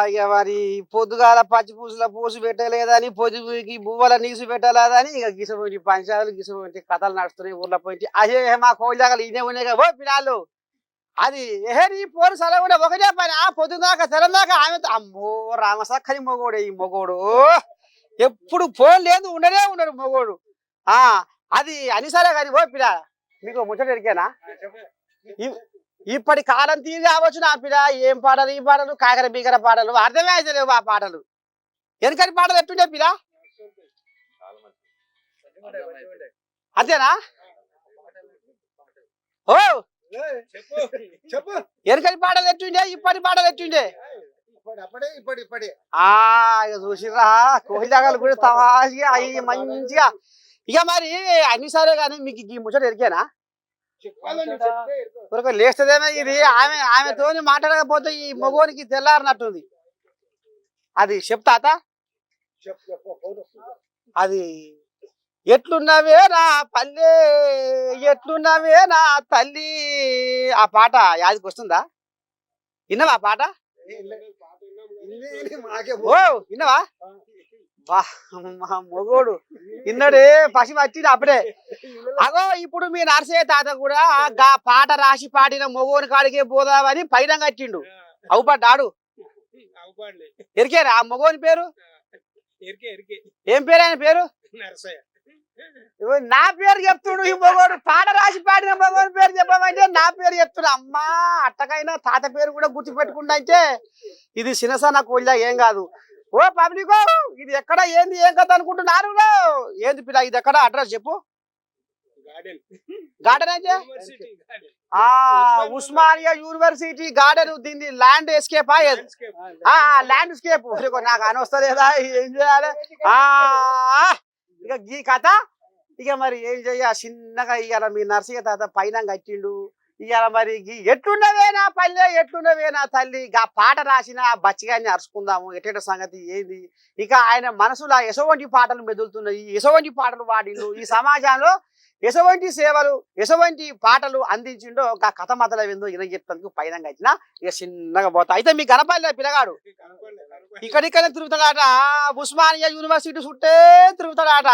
ఇక మరి పొద్దుగాల పచ్చి పూసుల పూసు పెట్టలేదని పొద్దుకి బువ్వల నీసు పెట్టలేదని ఇక గిసపోయి పంచాలు గిసపోయి కథలు నడుస్తున్నాయి ఊర్లో పోయి అదే మా కోళ్ళ దగ్గర ఈయనే ఉన్నాయి కదా ఓ పిల్లలు అది నీ పోరు సరే కూడా ఒకటే పని పొద్దుదాకా తెలందాకా ఆమె అమ్మో రామసక్కని మొగోడు ఈ మొగోడు ఎప్పుడు ఫోన్ లేదు ఉండనే ఉండడు మొగోడు అది అని సరే కానీ ఓ పిల్ల మీకు ముచ్చట ఎరికేనా ఇప్పటి కాలం తీరి రావచ్చు నా పిల్ల ఏం పాటలు ఈ పాటలు కాకర బీకర పాటలు అర్థమే అయితే లేవు ఆ పాటలు వెనకటి పాటలు ఎట్టుండే పిల్ల అంతేనా ఓ వెనకటి పాటలు ఎట్టుండే ఇప్పటి పాటలు ఎట్టుండే చూసిరా కోహిదాగాలు కూడా తమాషగా అవి మంచిగా ఇక మరి అన్ని సరే కానీ మీకు ఈ ముచ్చట ఎరికేనా లేస్తదేమో ఇది ఆమెతోని మాట్లాడకపోతే ఈ మగోనికి తెల్లారినట్టుంది అది చెప్తాత అది ఎట్లున్నవే నా పల్లె ఎట్లున్నవే నా తల్లి ఆ పాట యాదికి వస్తుందా విన్నావా ఆ పాట ఓ విన్నావా మొగోడు ఇన్నడే పసి వచ్చింది అప్పుడే అగో ఇప్పుడు మీ నర్సయ్య తాత కూడా గా పాట రాసి పాడిన మొగోని కాడికే పోదామని పైన కట్టిండు అవుపడ్డాడు ఎరికేరా ఆ మొగోని పేరు ఏం పేరు ఆయన పేరు నా పేరు చెప్తుడు ఈ మొగోడు పాట రాసి పాడిన మొగోని పేరు చెప్పమంటే నా పేరు చెప్తుడు అమ్మా అట్టకైనా తాత పేరు కూడా గుర్తు పెట్టుకుంటా అంటే ఇది చిన్నసన్న కోళ్ళ ఏం కాదు ఓ పబ్లిక్ ఇది ఎక్కడ ఏంది ఏం కథ అనుకుంటున్నారు ఏంది పిల్ల ఇది ఎక్కడ అడ్రస్ చెప్పు గార్డెన్ అయితే ఉస్మానియా యూనివర్సిటీ గార్డెన్ దీన్ని ల్యాండ్ ఎస్కేప్ ల్యాండ్ స్కేప్ నాకు అని వస్తలేదా ఏం చేయాలి ఇక ఈ కథ ఇక మరి ఏం చెయ్య చిన్నగా ఇవాళ మీ నర్సయ్య తాత పైన కట్టిండు ఇవాళ మరి ఎట్లున్నవేనా పల్లె ఎట్లున్నవేనా తల్లి ఇక పాట రాసిన బచ్చిగాన్ని అరుచుకుందాము ఎట్ట సంగతి ఏంది ఇక ఆయన మనసులో ఎసవంటి పాటలు మెదులుతున్నాయి ఎసవంటి పాటలు పాడిండు ఈ సమాజంలో ఎసవంటి సేవలు ఎసవంటి పాటలు అందించిండో ఒక కథ మొదలైందో ఇలా చెప్తానికి పైన కట్టిన ఇక చిన్నగా పోతా అయితే మీ గణపల్లి పిల్లగాడు ఇక్కడిక్కడే తిరుగుతాడాట ఉస్మానియా యూనివర్సిటీ చుట్టే తిరుగుతాడాట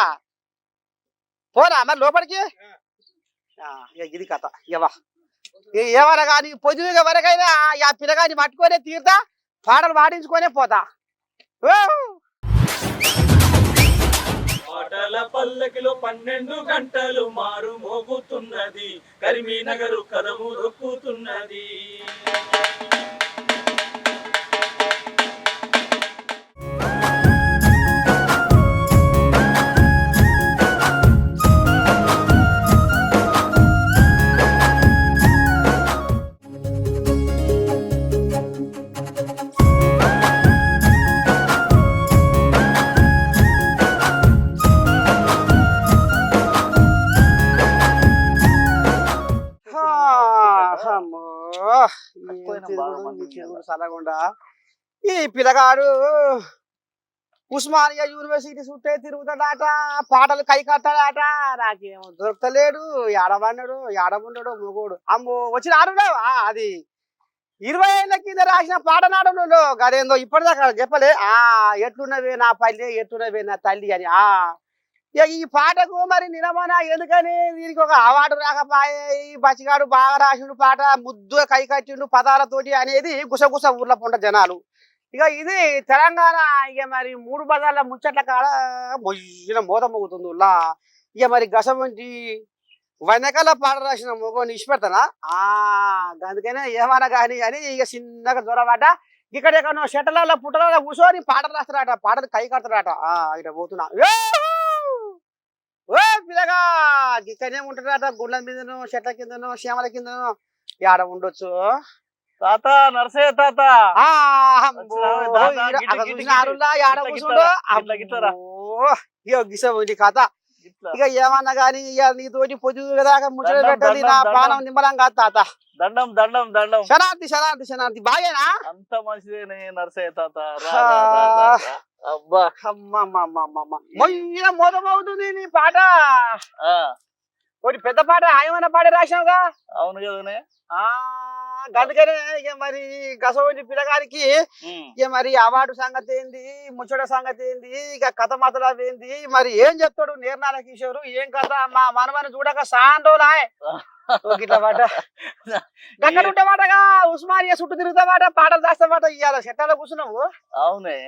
పోరా మరి లోపలికి ఇది కథ ఇవా ఏమన్నా కానీ పొద్దుగా వరకైనా ఆ పిల్లగాని పట్టుకొనే తీరుతా పాటలు పాడించుకొనే పోతా పాటల పల్లకిలో 12 గంటలు మారు మోగుతున్నది కరీంనగర్ కదము రొక్కుతున్నది సలగుండా ఈ పిల్లగాడు ఉస్మానియా యూనివర్సిటీ చుట్టే తిరుగుతాడట పాటలు కై కట్టాడట నాకేమో దొరకలేడు ఏడవన్నాడు ఏడవుండడు మొగోడు అమ్మో వచ్చిన ఆడు అది 20 ఏళ్ళ కింద రాసిన పాట నాడు గదేందో ఇప్పటిదాకా చెప్పలే ఎట్లున్నవే నా పల్లె ఎట్లున్నవే నా తల్లి అని ఈ పాటకు మరి నిలమన ఎందుకని దీనికి ఒక అవార్డు రాకపోయే ఈ బచ్చిగాడు బాగా రాసిండు పాట ముద్దుగా కై కట్టిండు పదాలతోటి అనేది గుసగుస ఊర్లో పొండ జనాలు ఇక ఇది తెలంగాణ ఇక మరి 3 బజార్ల ముచ్చట్ల కాడ మొయ్యిన మోత మోగుతుంది ఇక మరి గసమంటి వెనకాల పాట రాసిన మొగోని ఇష్టపెడతానా అందుకనే ఏమన్నా కానీ అని ఇక చిన్నగా దొరబాట ఇక్కడ ఎక్కడో షెట్టల పుట్టల కూర్చొని పాటలు రాస్తాడట పాటలు కై కడతాడట ఇక్కడ పోతున్నా ఓ పిల్లగా ఇక్కడనే ఉంటాడట గుండ్ల మీదనో చెట్ల కిందనో శ్యామల కిందనో ఆడ ఉండొచ్చు తాత నర్సయ్య తాత గిస కథ ఇక ఏమన్నా గానీ ఇక నీతోటి పొద్దుదాకా ముచ్చట పెట్టాలి నా ప్రాణం నిమ్మలం కాదు తాత దండం దండం దండం శనార్థి శనార్థి శనార్థి బాగేనా అంత మంచిదేనే నర్సయ్య తాత అబ్బా అమ్మమ్మమ్మమ్మ మొయ్యిన మోదమవుతుంది నీ పాట ఒకటి పెద్ద పాట ఆయమన్న పాట రాసావుగా అవును కదనే అందుకనే ఇక మరి గసవంటి పిల్లగానికి ఇక మరి అవార్డు సంగతి ఏంది, ముచ్చట సంగతి ఏంది, ఇక కథ మాత్రం ఏంది, మరి ఏం చెప్తాడు నిర్నాల కిషోరు, ఏం కథ మా మనమని చూడక సాండోలా ఇట్లా మాట గక్కడ ఉంటావాటగా, ఉస్మానియా చుట్టూ తిరుగుతావాట, పాటలు దాస్తావాట, ఇవాళ చెట్టాలో కూర్చున్నావు. అవునే,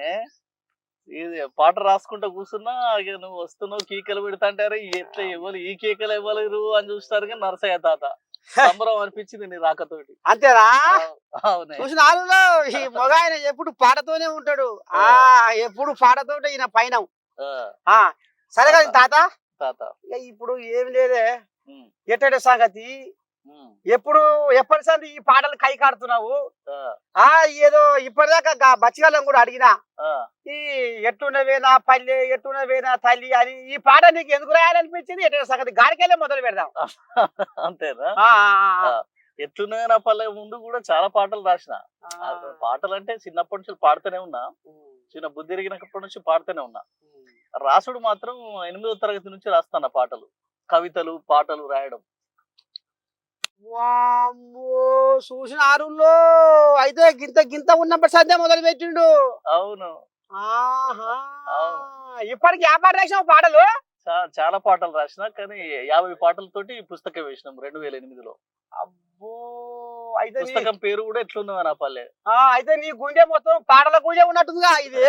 ఇది పాట రాసుకుంటా కూర్చున్నా, ఇక నువ్వు వస్తున్నావు కీకలు పెడతాంటారు, ఎట్లా ఇవ్వాలి ఈ కీకలు ఇవ్వలేరు అని చూస్తారు. కానీ నరసయ్య తాత సంబరం అనిపించింది నీ రాకతోటి. అంతేనా? అవునే, చూసిన ఆరులో ఈ మగ ఆయన ఎప్పుడు పాటతోనే ఉంటాడు. ఎప్పుడు పాటతోటే ఈయన పైన. సరే కదా తాత. తాత ఇక ఇప్పుడు ఏమి లేదే, ఎట్టడి సంగతి, ఎప్పటిసారి ఈ పాటలు కై కాడుతున్నావు. ఏదో ఇప్పటిదాకా బచ్చిగాళ్ళం కూడా అడిగినా, ఈ ఎట్టున్నవేనా పల్లె, ఎట్టున్నవేనా తల్లి అని ఈ పాట నీకు ఎందుకు రాయాలనిపించింది? ఎట్టడి సంగతి గాడికెళ్ళే మొదలు పెడదాం. అంతేనా? ఎట్లున్నా పల్లె ముందు కూడా చాలా పాటలు రాసిన. పాటలు అంటే చిన్నప్పటి నుంచి పాడుతూనే ఉన్నా, చిన్న బుద్ధి ఎరిగినప్పటి నుంచి పాడుతూనే ఉన్నా. రాసుడు మాత్రం 8వ తరగతి నుంచి రాస్తాను పాటలు, కవితలు, పాటలు రాయడం. చూసిన ఆరుల్లో అయితే గింత గింత ఉన్నప్పుడు సద్య మొదలు పెట్టిండు. అవును. ఇప్పటికి ఏ పాట రాసినావు పాటలు? చాలా పాటలు రాసిన, కానీ 50 పాటలతోటి పుస్తకం వేసినాం 2008లో. అబ్బో, అయితే పుస్తకం పేరు కూడా ఎట్లున్నావు నా పల్లె. అయితే నీ గుండె మొత్తం పాటల గుండె ఉన్నట్టుందిగా ఇది.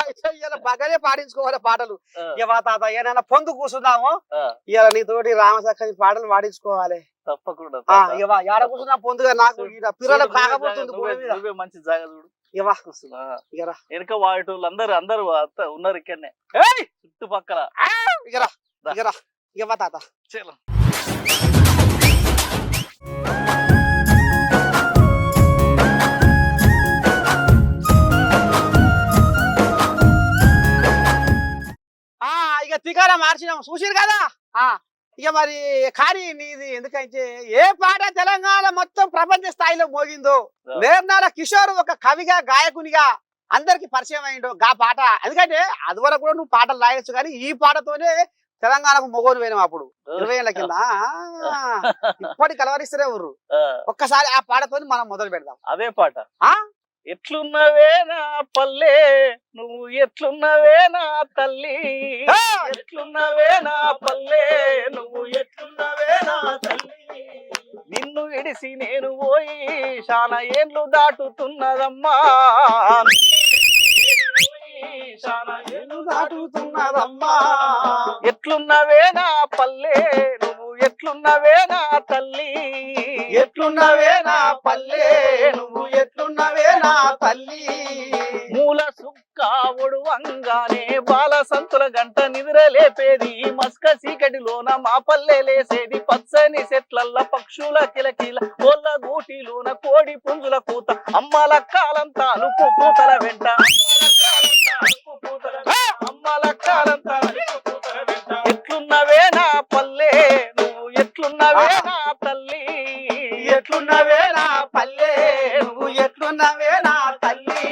అయితే ఇలా బాగానే పాడించుకోవాలి పాటలు. ఇవా తాత ఏమైనా పొందు కూర్చుందాము, ఇలా నీతోటి రామసక్కని పాటలు పాడించుకోవాలి తప్పకుండా. ఇవా ఏడ కూర్చున్నా పొందుగా, నాకు పిల్లలు కాకపోతుంది. నువ్వే మంచి జాగా చూడు. ఇవా వెనక వాడేటోళ్ళు అందరూ ఉన్నారు ఇక్కడనే చుట్టుపక్కల. ఇవా తాత. చలో. ఇక తికారా మార్చినాం చూసిరు కదా. ఇక మరి కానీ నీది ఎందుకంటే ఏ పాట తెలంగాణ మొత్తం ప్రపంచ స్థాయిలో మోగిందో, నిర్నాల కిషోర్ ఒక కవిగా గాయకునిగా అందరికి పరిచయం అయిండు గా పాట. ఎందుకంటే అది వరకు కూడా నువ్వు పాటలు రాయొచ్చు, కానీ ఈ పాటతోనే తెలంగాణకు మొగోలు పోయినాం అప్పుడు 20 ఏళ్ల కింద. ఇప్పటికి కలవరిస్తూనే ఊరు. ఒక్కసారి ఆ పాటతో మనం మొదలు పెడదాం. అదే పాట. ఎట్లున్నవే నా పల్లె, నువ్వు ఎట్లున్నవే నా తల్లి, ఎట్లున్నవే నా పల్లె, నువ్వు ఎట్లున్నవే నా తల్లి, నిన్ను విడిసి నేను పోయి చాలా ఏండ్లు దాటుతున్నదమ్మా, ఎట్లున్నవే నా పల్లె, నువ్వు ఎట్లున్నవే నా తల్లి, ఎట్లున్నవే నా పల్లె, నువ్వు ఎట్లున్నవే నా తల్లి, మూల సుక్క ఒడువంగానే బాల సంతుల గంట నిద్రలేపేది, మస్క చీకటిలోన మా పల్లె లేసేది, పచ్చని చెట్లల్ల పక్షుల కిలకిల, కోళ్ళ గూటిలోన కోడి పుంజుల కూత, అమ్మల కాలంతా అలుపు పూతల వెంట, అమ్మల కాలంతా ఎట్లున్నవే నా పల్లె, నువ్వు ఎట్లున్నవే నా తల్లి, ఎట్లున్నవే నా పల్లె, నువ్వు ఎట్లున్నవే నా తల్లి,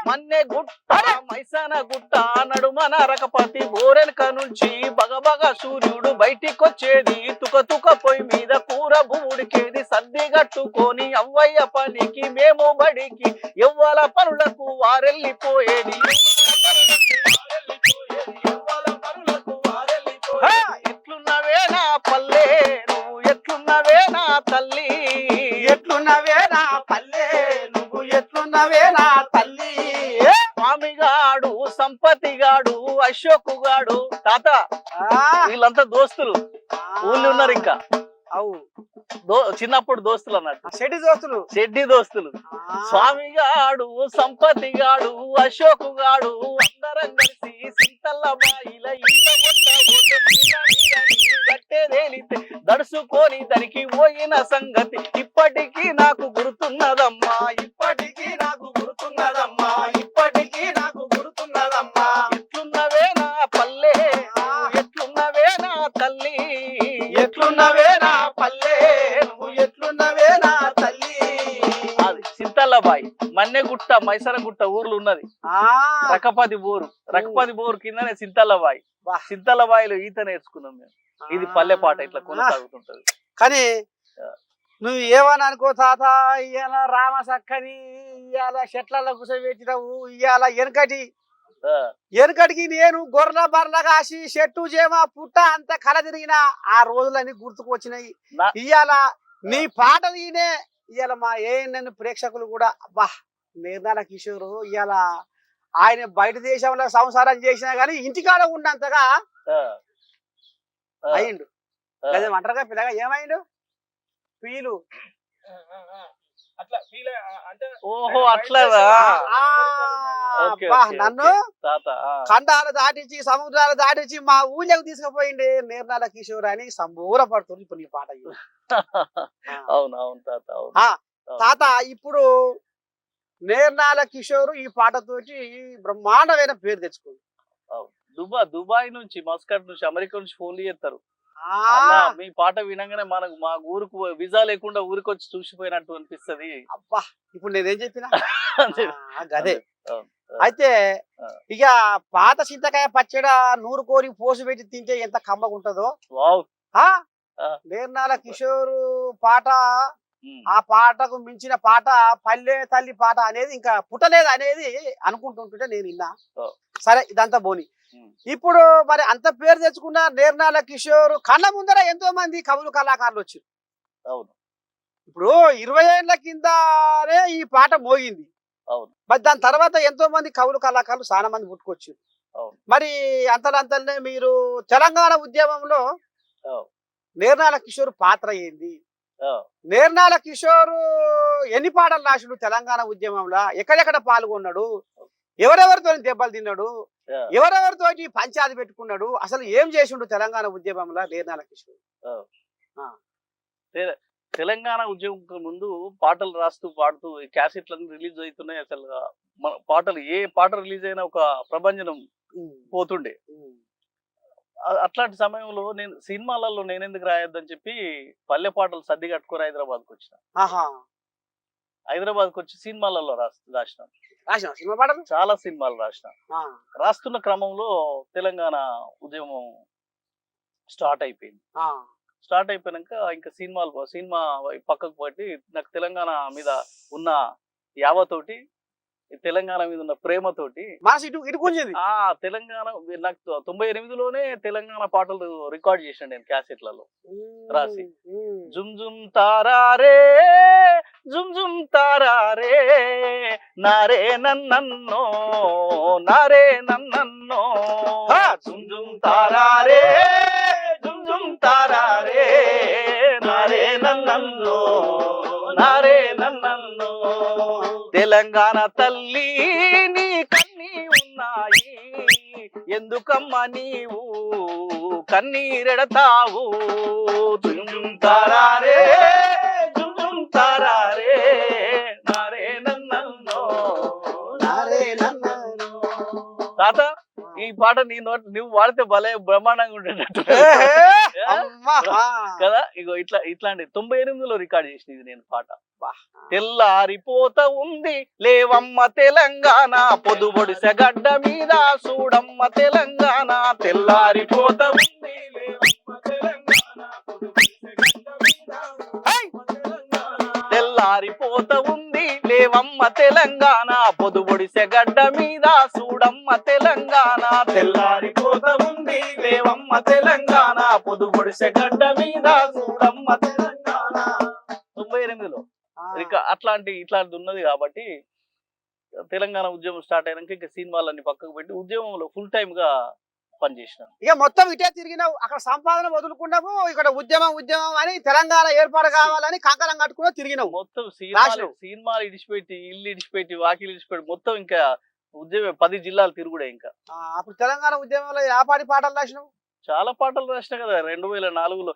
మన్నె గుట్ట మైసన గుట్ట నడుమన రకపతి బోరెనక నుంచి బగబగ సూర్యుడు బయటికొచ్చేది, తుక తుక పొయ్యి మీద కూర బుడికేది, సర్ది గట్టుకొని అవ్వయ్య పనికి మేము బడికి, ఎవ్వల పనులకు వారెళ్ళిపోయేది, ఎట్లున్నవే నా పల్లె, నువ్వు ఎట్లున్నవే నా తల్లి, ఎట్లున్నవే నా పల్లె, నువ్వు ఎట్లున్నవే నా తల్లి, స్వామిగాడు, సంపతిగాడు, అశోక్ గాడు, తాత వీళ్ళంతా దోస్తులు, ఊళ్ళు ఉన్నారు ఇంకా. అవు చిన్నప్పుడు దోస్తులు అన్నట్టు, షెడ్డి దోస్తులు. స్వామిగాడు, సంపతిగాడు, అశోక్ గాడు అందరం కలిసి సింతల్ల బాయిల ఈత గట్టేదేలితే దడుచుకొని దానికి పోయిన సంగతి ఇప్పటికీ నాకు గుర్తున్నదమ్మా, ఇప్పటికీ నాకు గుర్తున్నదమ్మా, ఇప్పటికీ నాకు గుర్తున్నదమ్మా, ఎట్లున్నవే నా పల్లె, ఎట్లున్నవే నా తల్లి, ఎట్లున్నవే నా పల్లె, నువ్వు ఎట్లున్నవే నా తల్లి. అది సింతల్లబాయి, మన్నెగుట్ట మైసరగుట్ట ఊర్లు ఉన్నది, రకపతి బోరు కిందనే సింతల్లబాయి. సింతల్లబాయిలో ఈత నేర్చుకున్నాం మేము. ఇది పల్లె పాట ఇట్లా కొనసాగుతుంటది. కానీ నువ్వు ఏమని అనుకో తాత, ఇవాళ రామ సక్కని ఇవాళ చెట్లలో కూర్చోబెట్టినావు. ఇవాళ వెనకటికి నేను గొర్రెల బర్రెల కాసి చెట్టు చేమ పుట్ట అంత కల తిరిగిన ఆ రోజులన్నీ గుర్తుకు వచ్చినాయి. ఇవాళ నీ పాటలు ఈయనే. ఇవాళ మా ఏఎన్ఎన్ ప్రేక్షకులు కూడా అబ్బా నిర్మల కిషోర్ ఇవాళ ఆయన బయట దేశంలో సంసారం చేసినా గానీ ఇంటికాడ ఉన్నంతగా అయిండు. అదే అంటారుగా పిల్లగా ఏమైండు ఫీలు. ఓహో అట్లదా. నన్ను ఖండాలు దాటించి సముద్రాలు దాటించి మా ఊళ్ళకు తీసుకుపోయింది నిర్మల కిషోర్ అని సంబూరపడుతుంది ఇప్పుడు నీ పాట. అవునవును తాత. తాత ఇప్పుడు నిర్మల కిషోర్ ఈ పాటతోటి బ్రహ్మాండమైన పేరు తెచ్చుకుంది. దుబాయ్ నుంచి మస్కట్ నుంచి అమెరికా నుంచి ఫోన్లు చేస్తారు. మీ పాట వినగానే మనకు మా ఊరుకు వీసా లేకుండా ఊరికి వచ్చి చూసిపోయినట్టు అనిపిస్తది. అబ్బా ఇప్పుడు నేనేం చెప్పినా అదే. అయితే ఇక పాత చింతకాయ పచ్చడ 100 కోరి పోసి పెట్టి తింటే ఎంత కమ్మగుంటదో. నిర్మల కిషోర్ పాట, ఆ పాటకు మించిన పాట పల్లె తల్లి పాట అనేది ఇంకా పుట్టలేదు అనేది అనుకుంటుంటే నేను విన్నా. సరే ఇదంతా బోని. ఇప్పుడు మరి అంత పేరు తెచ్చుకున్న నిర్మల కిషోర్ కళ్ళ ముందర ఎంతో మంది కవులు కళాకారులు వచ్చారు. ఇప్పుడు 20 ఏళ్ల కిందనే ఈ పాట మోగింది. మరి దాని తర్వాత ఎంతో మంది కవులు కళాకారులు చాలా మంది పుట్టుకొచ్చారు. మరి అంతలంతనే మీరు తెలంగాణ ఉద్యమంలో నిర్మల కిషోర్ పాత్ర ఏంది? నిర్మల కిషోర్ ఎన్ని పాటలు రాసిండు తెలంగాణ ఉద్యమంలో? ఎక్కడెక్కడ పాల్గొన్నాడు? ఎవరెవరితో దెబ్బలు తిన్నాడు? ఎవరెవరితో పంచాయతీ పెట్టుకున్నాడు? అసలు ఏం చేసిండు తెలంగాణ ఉద్యమంలో నిర్మల కిషోర్? తెలంగాణ ఉద్యమం ముందు పాటలు రాస్తూ పాడుతూ క్యాసెట్లన్నీ రిలీజ్ అవుతున్నాయి. అసలు మన పాటలు ఏ పాట రిలీజ్ అయినా ఒక ప్రభంజనం పోతుండే. అట్లాంటి సమయంలో నేను సినిమాలలో నేనెందుకు రాయొద్దని చెప్పి పల్లె పాటలు సర్ది కట్టుకొని హైదరాబాద్కి వచ్చిన. హైదరాబాద్కి వచ్చి సినిమాలలో రాసిన చాలా సినిమాలు రాసిన. రాస్తున్న క్రమంలో తెలంగాణ ఉద్యమం స్టార్ట్ అయిపోయింది. స్టార్ట్ అయిపోయినాక ఇంకా సినిమా పక్కకు పట్టి నాకు తెలంగాణ మీద ఉన్న యావతోటి, తెలంగాణ మీద ఉన్న ప్రేమతోటి తెలంగాణ నాకు 98లోనే తెలంగాణ పాటలు రికార్డ్ చేసాను నేను క్యాసెట్లలో రాసి. జుమ్ జుమ్ తారారే జుమ్ జుమ్ తారారే నారే నన్నన్నో నారే నన్నన్నో జుమ్ జుమ్ తారారే జుమ్ జుమ్ తారారే నారే నన్నన్నో నారే నన్నన్నో. తెలంగాణ తల్లి నీ కన్నీ ఉన్నాయి, ఎందుకమ్మా నీవు కన్నీరెడతావు? జుమ్ తారారే జుమ్ తారారే నారే నన్నన్నో నారే నన్నన్నో. తాత ఈ పాట నువ్వు వాడితే భలే బ్రహ్మాండంగా ఉండేటట్టు కదా. ఇగో ఇట్లాంటి 98లో రికార్డ్ చేసింది నేను పాట. తెల్లారిపోత ఉంది లేవమ్మ తెలంగాణ పొదుబొడిసె గడ్డ మీద చూడమ్మ తెలంగాణ. తెల్లారిపోత ఉంది తెల్లారిపోత ఉంది లేవమ్మ తెలంగాణ పొదుబొడిసె గడ్డ మీద చూడమ్మ తెలంగాణ. తెల్లారిపోత ఉంది లేవమ్మ తెలంగాణ పొదుబొడిసె గడ్డ మీద చూడమ్మ తెలంగాణ. 98లో ఇట్లాంటి ఉన్నది కాబట్టి తెలంగాణ ఉద్యమం స్టార్ట్ అయినాక ఇంకా సినిమాలన్నీ పక్కకు పెట్టి ఉద్యమంలో ఫుల్ టైమ్ గా పనిచేసినాం. ఇక మొత్తం ఇటే తిరిగినావు, అక్కడ సంపాదన వదులుకున్నావు, ఇక్కడ ఉద్యమం అని తెలంగాణ ఏర్పాటు కావాలని కంకణం కట్టుకుని తిరిగినావు. మొత్తం సినిమాలు ఇడిచిపెట్టి ఇల్లు ఇడిచిపెట్టి వాకిలు ఇడిచిపెట్టి మొత్తం ఇంకా ఉద్యమం 10 జిల్లాలు తిరుగుడే. ఇంకా అప్పుడు తెలంగాణ ఉద్యమంలో యాపాటి పాటలు రాసినావు? చాలా పాటలు రాసిన కదా. 2004లో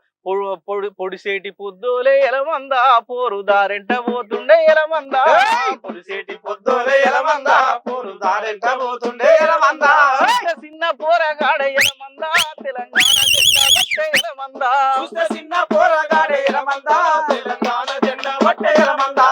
పొడిసేటి పొద్దులే ఎలమందా పోరు దారెంట పోతుండే ఎలమందా, పొడిసేటి పొద్దులే ఎలమందా పోరు దారెంట పోతుండే ఎలమందా, చిన్న పోరగాడ ఎలమందా తెలంగాణ జెండా పట్టే ఎలమందా, చిన్న పోరగాడ ఎలమందా తెలంగాణ జెండా పట్టే ఎలమందా.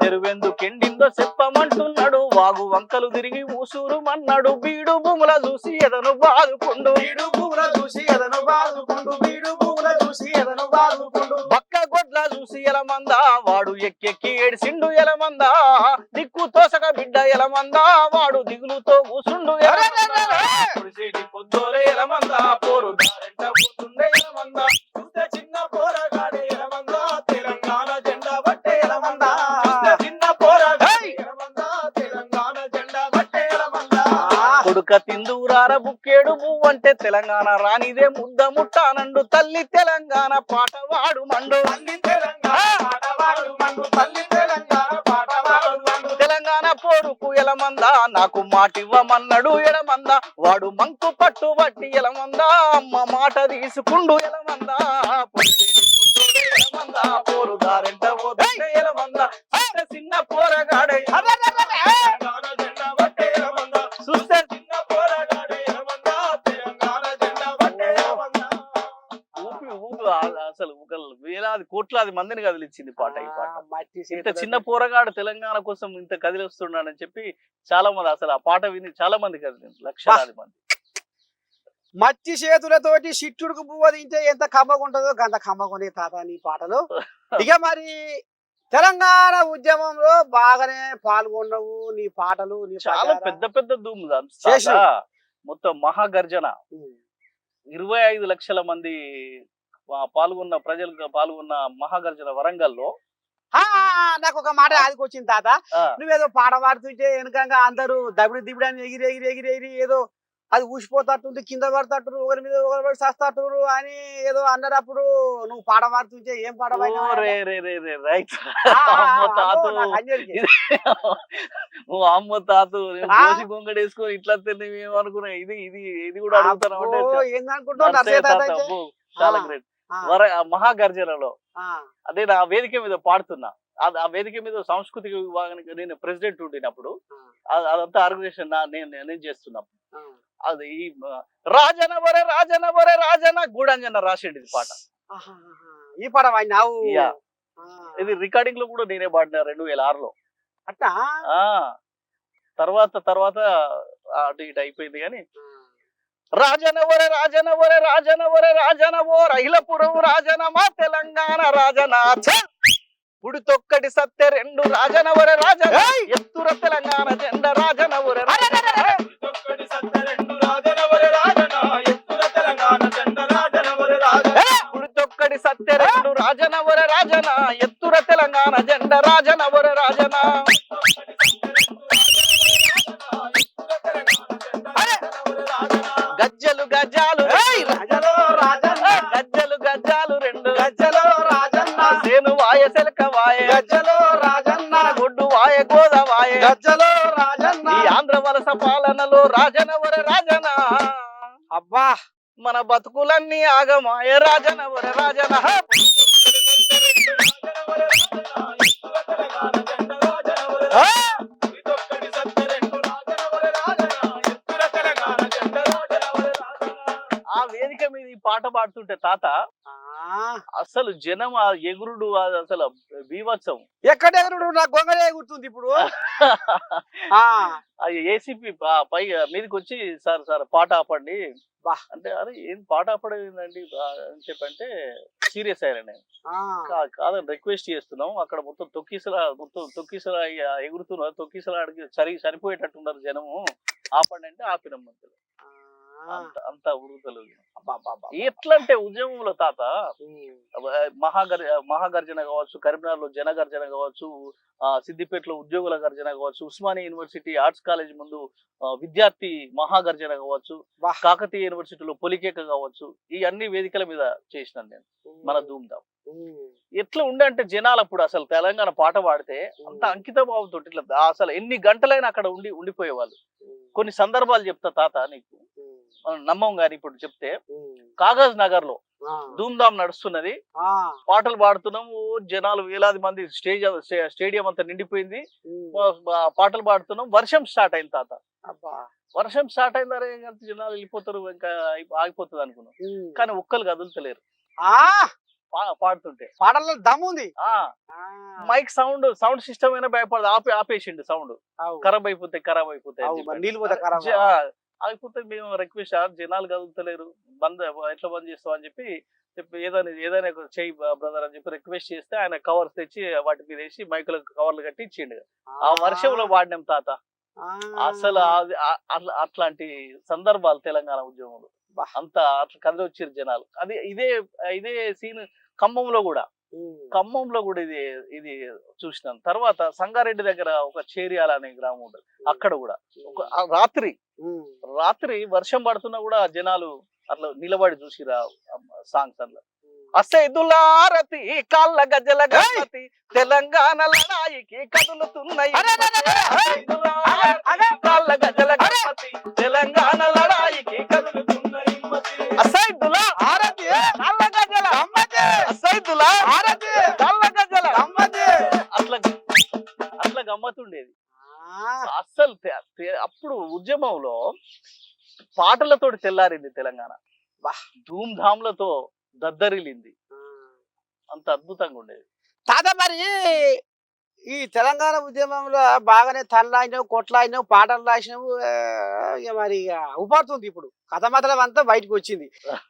చెరువెందుకెండిందో చెప్పమంటున్నాడు, వాగు వంకలు తిరిగి ఊసూరు మన్నాడు, బీడు భూముల చూసి ఎదను బాదుకుండు, బీడు భూముల చూసి ఎదను బాదుకుండు, బీడు భూముల చూసి ఎదను బాదుకుండు, బక్క గొడ్ల చూసి చూసి ఎలమంద వాడు ఎక్కెక్కి ఏడిసిండు ఎలమంద దిక్కు తోసక బిడ్డ ఎలమంద వాడు దిగులుతో కూసుండు ఎలమంద. పొడిసేటి పొద్దోలే ఎలమంద పోరు దారెంట పోతుండే ఎలమంద చూస్తే చిన్న పోరగాడే ఎలమంద తెలంగాణ జెండా బట్టే ఎలమంద చూస్తే చిన్న పోరగాడే ఎలమంద తెలంగాణ జెండా బట్టే ఎలమంద. కొడుక తిందూరార బుక్కేడు పువ్వంటే తెలంగాణ రానిదే ముద్ద ముట్టానండు తల్లి తెలంగాణ పాట వాడు మండు తెలంగాణ పోరుకు ఎలమంద నాకు మాటివ్వమన్నడు ఎలమంద వాడు మంకు పట్టు బట్టి ఎలమంద అమ్మ మాట తీసుకుండు ఎలమంద పొడిసేటి పొద్దోడే ఎలమంద పోరు దారెంట పోతుండే ఎలమంద చిన్న పోరగాడే తెలంగాణ జెండా బట్టే ఎలమంద చూస్తే చిన్న పోరగాడే ఎలమంద తెలంగాణ జెండా బట్టే ఎలమంద. ఊపి ఊపి అసలు ఒక వేలాది కోట్లాది మందిని కదిలిచ్చింది పాట ఈ పాట. మట్టి ఇంత చిన్న పోరగాడు తెలంగాణ కోసం ఇంత కదిలిస్తున్నాడని చెప్పి చాలా మంది అసలు ఆ పాట విని చాలా మంది కదిలింది లక్షలాది మంది. మట్టి చేతులతోటి సిట్టుడుకు పువ్వు తింటే ఎంత కమ్మగుంటుందో గంత కమ్మగుండే తాత నీ పాటలు. ఇక మరి తెలంగాణ ఉద్యమంలో బాగానే పాల్గొన్నావు, నీ పాటలు నీ చాలా పెద్ద పెద్ద ధూమ్ మొత్తం మహాగర్జన 25 లక్షల మంది పాల్గొన్న ప్రజలు పాల్గొన్న మహాగర్జన వరంగల్లో. నాకు ఒక మాట ఆదికొచ్చింది తాత, నువ్వేదో పాట పాడుతుంటే వెనకంగా అందరూ దబిడి దిబిడి అని ఎగిరి ఎగిరి ఎగిరి ఎగిరి ఏదో అది ఊసిపోతట్టుంది, కింద పడతట్టు, ఒకరి మీద ఒకరి పడి సస్తట్టు అని ఏదో అన్నారు. అప్పుడు నువ్వు పాట పాడుతుంటే ఏం పాట అమ్మ తాతు గొంగడు వేసుకొని ఇట్లా ఏమనుకున్నా. ఇది ఇది ఇది కూడా ఏందనుకుంటున్నావు? చాలా గ్రేట్. మహాగర్జనలో అదే నా వేదిక మీద పాడుతున్నా. ఆ వేదిక మీద సాంస్కృతిక విభాగానికి నేను ప్రెసిడెంట్ ఉండినప్పుడు అదంతా ఆర్గనైజేషన్ నేను చేస్తున్నప్పుడు అది రాజనవరే రాజనవరే రాజన గూడంజన రాసేది పాట. ఈ పాట వాడినావు? ఇది రికార్డింగ్ లో కూడా నేనే పాడినా 2006లో. అట్టా తర్వాత అటు ఇటు అయిపోయింది. కానీ రాజనవరే రాజనవరే రాజనవరే రాజనవో రైలపురం రాజనమా తెలంగాణ రాజనాథ ఉడితొక్కటి సత్య రెండు రాజనవరే రాజన ఎత్తుర తెలంగాణ జెండ రాజనవరే ఉడితొక్కటి సత్య రెండు రాజనవరే రాజన ఎత్తుర తెలంగాణ జెండ రాజనవరే రాజన. గజ్జలు గజ్జాలు గజ్జలు గజ్జాలు రెండు గజ్జలో రాజన్న సేను వాయ సెలక వాయ గజ్జలో రాజన్న గొడ్డు వాయ గోద వాయ గజ్జలో రాజన్న ఈ ఆంధ్ర వలస పాలనలో రాజనవర రాజన అబ్బా మన బతుకులన్నీ ఆగమాయ రాజనవర రాజన. ఆ వేదిక మీద ఈ పాట పాడుతుంటే తాత అసలు జనం ఆ ఎగురుడు అసలు బీభత్సం. ఎక్కడెగురుడు నాకు గొంగళి ఎగురుతుంది ఇప్పుడు. ఏసీపీ పై మీదకి వచ్చి సార్ పాట ఆపండి అంటే అరే ఏం పాట ఆపడేందండి అని చెప్పంటే సీరియస్ అయ్యాను నేను. కాదని రిక్వెస్ట్ చేస్తున్నాం, అక్కడ మొత్తం తొక్కిసలా ఎగురుతున్నారు, తొక్కిసలా అడిగి సరిపోయేటట్టున్నారు జనము, ఆపండి అంటే ఆపినం మంత్రులు. అంత ఉరుగుతలు ఎట్లా అంటే ఉద్యమంలో తాత మహాగర్జన కావచ్చు, కరీంనగర్ లో జనగర్జన కావచ్చు, సిద్దిపేటలో ఉద్యోగుల గర్జన కావచ్చు, ఉస్మానియా యూనివర్సిటీ ఆర్ట్స్ కాలేజ్ ముందు విద్యార్థి మహాగర్జన కావచ్చు, కాకతీయ యూనివర్సిటీలో పొలికేక కావచ్చు, ఈ అన్ని వేదికల మీద చేసినాను నేను మన ధూమ్ధామ్. ఎట్లా ఉండే అంటే జనాలు అప్పుడు అసలు తెలంగాణ పాట పాడితే అంత అంకిత భావంతో ఇట్లా అసలు ఎన్ని గంటలైనా అక్కడ ఉండిపోయేవాళ్ళు. కొన్ని సందర్భాలు చెప్తా తాత నీకు నమ్మం గాని ఇప్పుడు చెప్తే, కాగజ్ నగర్ లో ధూమ్ధామ్ నడుస్తున్నది, పాటలు పాడుతున్నాము, జనాలు వేలాది మంది, స్టేడియం అంతా నిండిపోయింది, పాటలు పాడుతున్నాం, వర్షం స్టార్ట్ అయింది తాత. వర్షం స్టార్ట్ అయిందరే జనాలు వెళ్ళిపోతారు ఇంకా ఆగిపోతుంది అనుకున్నాం, కానీ ఒక్కరు కదులుతలేరు పాడుతుంటే. పాటల్లో దమ్ముంది. మైక్ సౌండ్ సిస్టమ్ అయినా భయపడదు, ఆపేసిండు సౌండ్, ఖరాబ్ అయిపోతాయి ఆగిపోతే మేము రిక్వెస్ట్ జనాలు కదులుతలేరు, ఎట్లా బంద్ చేస్తాం అని చెప్పి చెప్పి ఏదైనా ఒక చెయ్యి బ్రదర్ అని చెప్పి రిక్వెస్ట్ చేస్తే ఆయన కవర్స్ తెచ్చి వాటి మీద వేసి మైకులకు కవర్లు కట్టి ఇచ్చిండు. ఆ వర్షంలో వాడినాం తాత. అసలు అట్లాంటి సందర్భాలు తెలంగాణ ఉద్యమంలో అట్లా కదిలి వచ్చారు జనాలు. అది ఇదే సీన్ ఖమ్మంలో కూడా ఇది చూసినాను. తర్వాత సంగారెడ్డి దగ్గర ఒక చేరియాల అనే గ్రామం ఉంటుంది, అక్కడ కూడా రాత్రి వర్షం పడుతున్నా కూడా జనాలు అట్లా నిలబడి చూసిరా సాంగ్స్ అట్లా. అసైదులారతి కాళ్ళ గజ్జల గణపతి తెలంగాణ లడాయికి కదులుతున్నాయి. కాళ్ళ గజ్జల గణపతి తెలంగాణ లడాయికి కదులుతున్నాయి. అసైదులా ఆరతి కాళ్ళ గజ్జల గమ్మతి. అసైదులా ఆరతి కాళ్ళ గజ్జల గమ్మతి. అట్లా గమ్మత్ ఉండేది అస్సలు. అప్పుడు ఉద్యమంలో పాటలతోటి తెల్లారింది తెలంగాణ, ధూమ్ ధామ్లతో దద్దరిల్లింది, అంత అద్భుతంగా ఉండేది. తాత మరి ఈ తెలంగాణ ఉద్యమంలో బాగానే తనలాడినావు, కొట్లాడినావు, పాటలు రాసినావు, ఇక మరి ఇక ఊపడుతుంది. ఇప్పుడు కథ మాత్రం అంతా బయటకు వచ్చింది.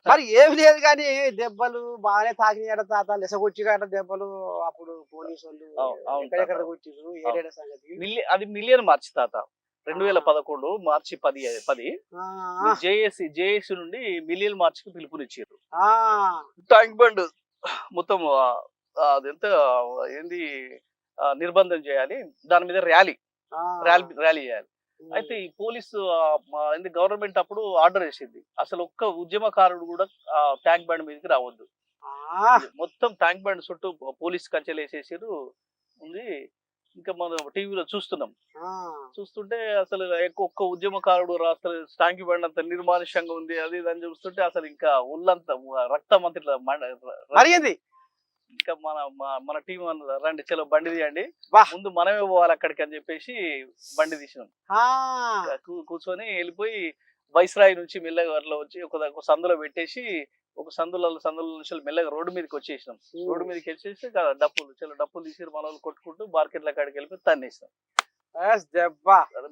మరి ఏమి లేదు కానీ దెబ్బలు బాగానే తాకినాయట తాత, లెసగొచ్చినట దెబ్బలు. అప్పుడు పోలీసు వాళ్ళు ఎక్కడెక్కడ కొట్టిరు, ఏడేడ సంగతి. అది మిలియన్ మార్చి తాత 2011 మార్చి 10 జేఏసీ నుండి మిలియన్ మార్చ్ కి పిలుపునిచ్చారు. ట్యాంక్ బండ్ మొత్తం అదెంత ఏంది నిర్బంధం చేయాలి, దాని మీద ర్యాలీ చేయాలి. అయితే ఈ పోలీసు గవర్నమెంట్ అప్పుడు ఆర్డర్ వేసింది, అసలు ఒక్క ఉద్యమకారుడు కూడా ట్యాంక్ బండ్ మీదకి రావద్దు. మొత్తం ట్యాంక్ బండ్ చుట్టూ పోలీస్ కంచెలు వేసేసారు ఉంది. ఇంకా మనం టీవీలో చూస్తుంటే అసలు ఒక్క ఉద్యమకారుడు అసలు ట్యాంక్ బండ్ అంత నిర్మానుష్యంగా ఉంది, అది అని చూస్తుంటే అసలు ఇంకా ఒళ్ళంతా రక్తం అంత ఇట్లా మరిగింది. ఇంకా మన టీం రండి చలో బండి తీయండి, ముందు మనమే పోవాలి అక్కడికి అని చెప్పేసి బండి తీసినాం. కూర్చొని వెళ్ళిపోయి వైస్రాయి నుంచి మెల్లగా అట్లా వచ్చి ఒక సందులో పెట్టేసి ఒక సందుల నుంచి మెల్లగా రోడ్డు మీదకి వచ్చేసినాం. రోడ్డు మీదకి వచ్చేసి డప్పులు తీసి మన వాళ్ళు కొట్టుకుంటూ మార్కెట్ల కాడికి వెళ్ళిపోయి తన్నేసినాం.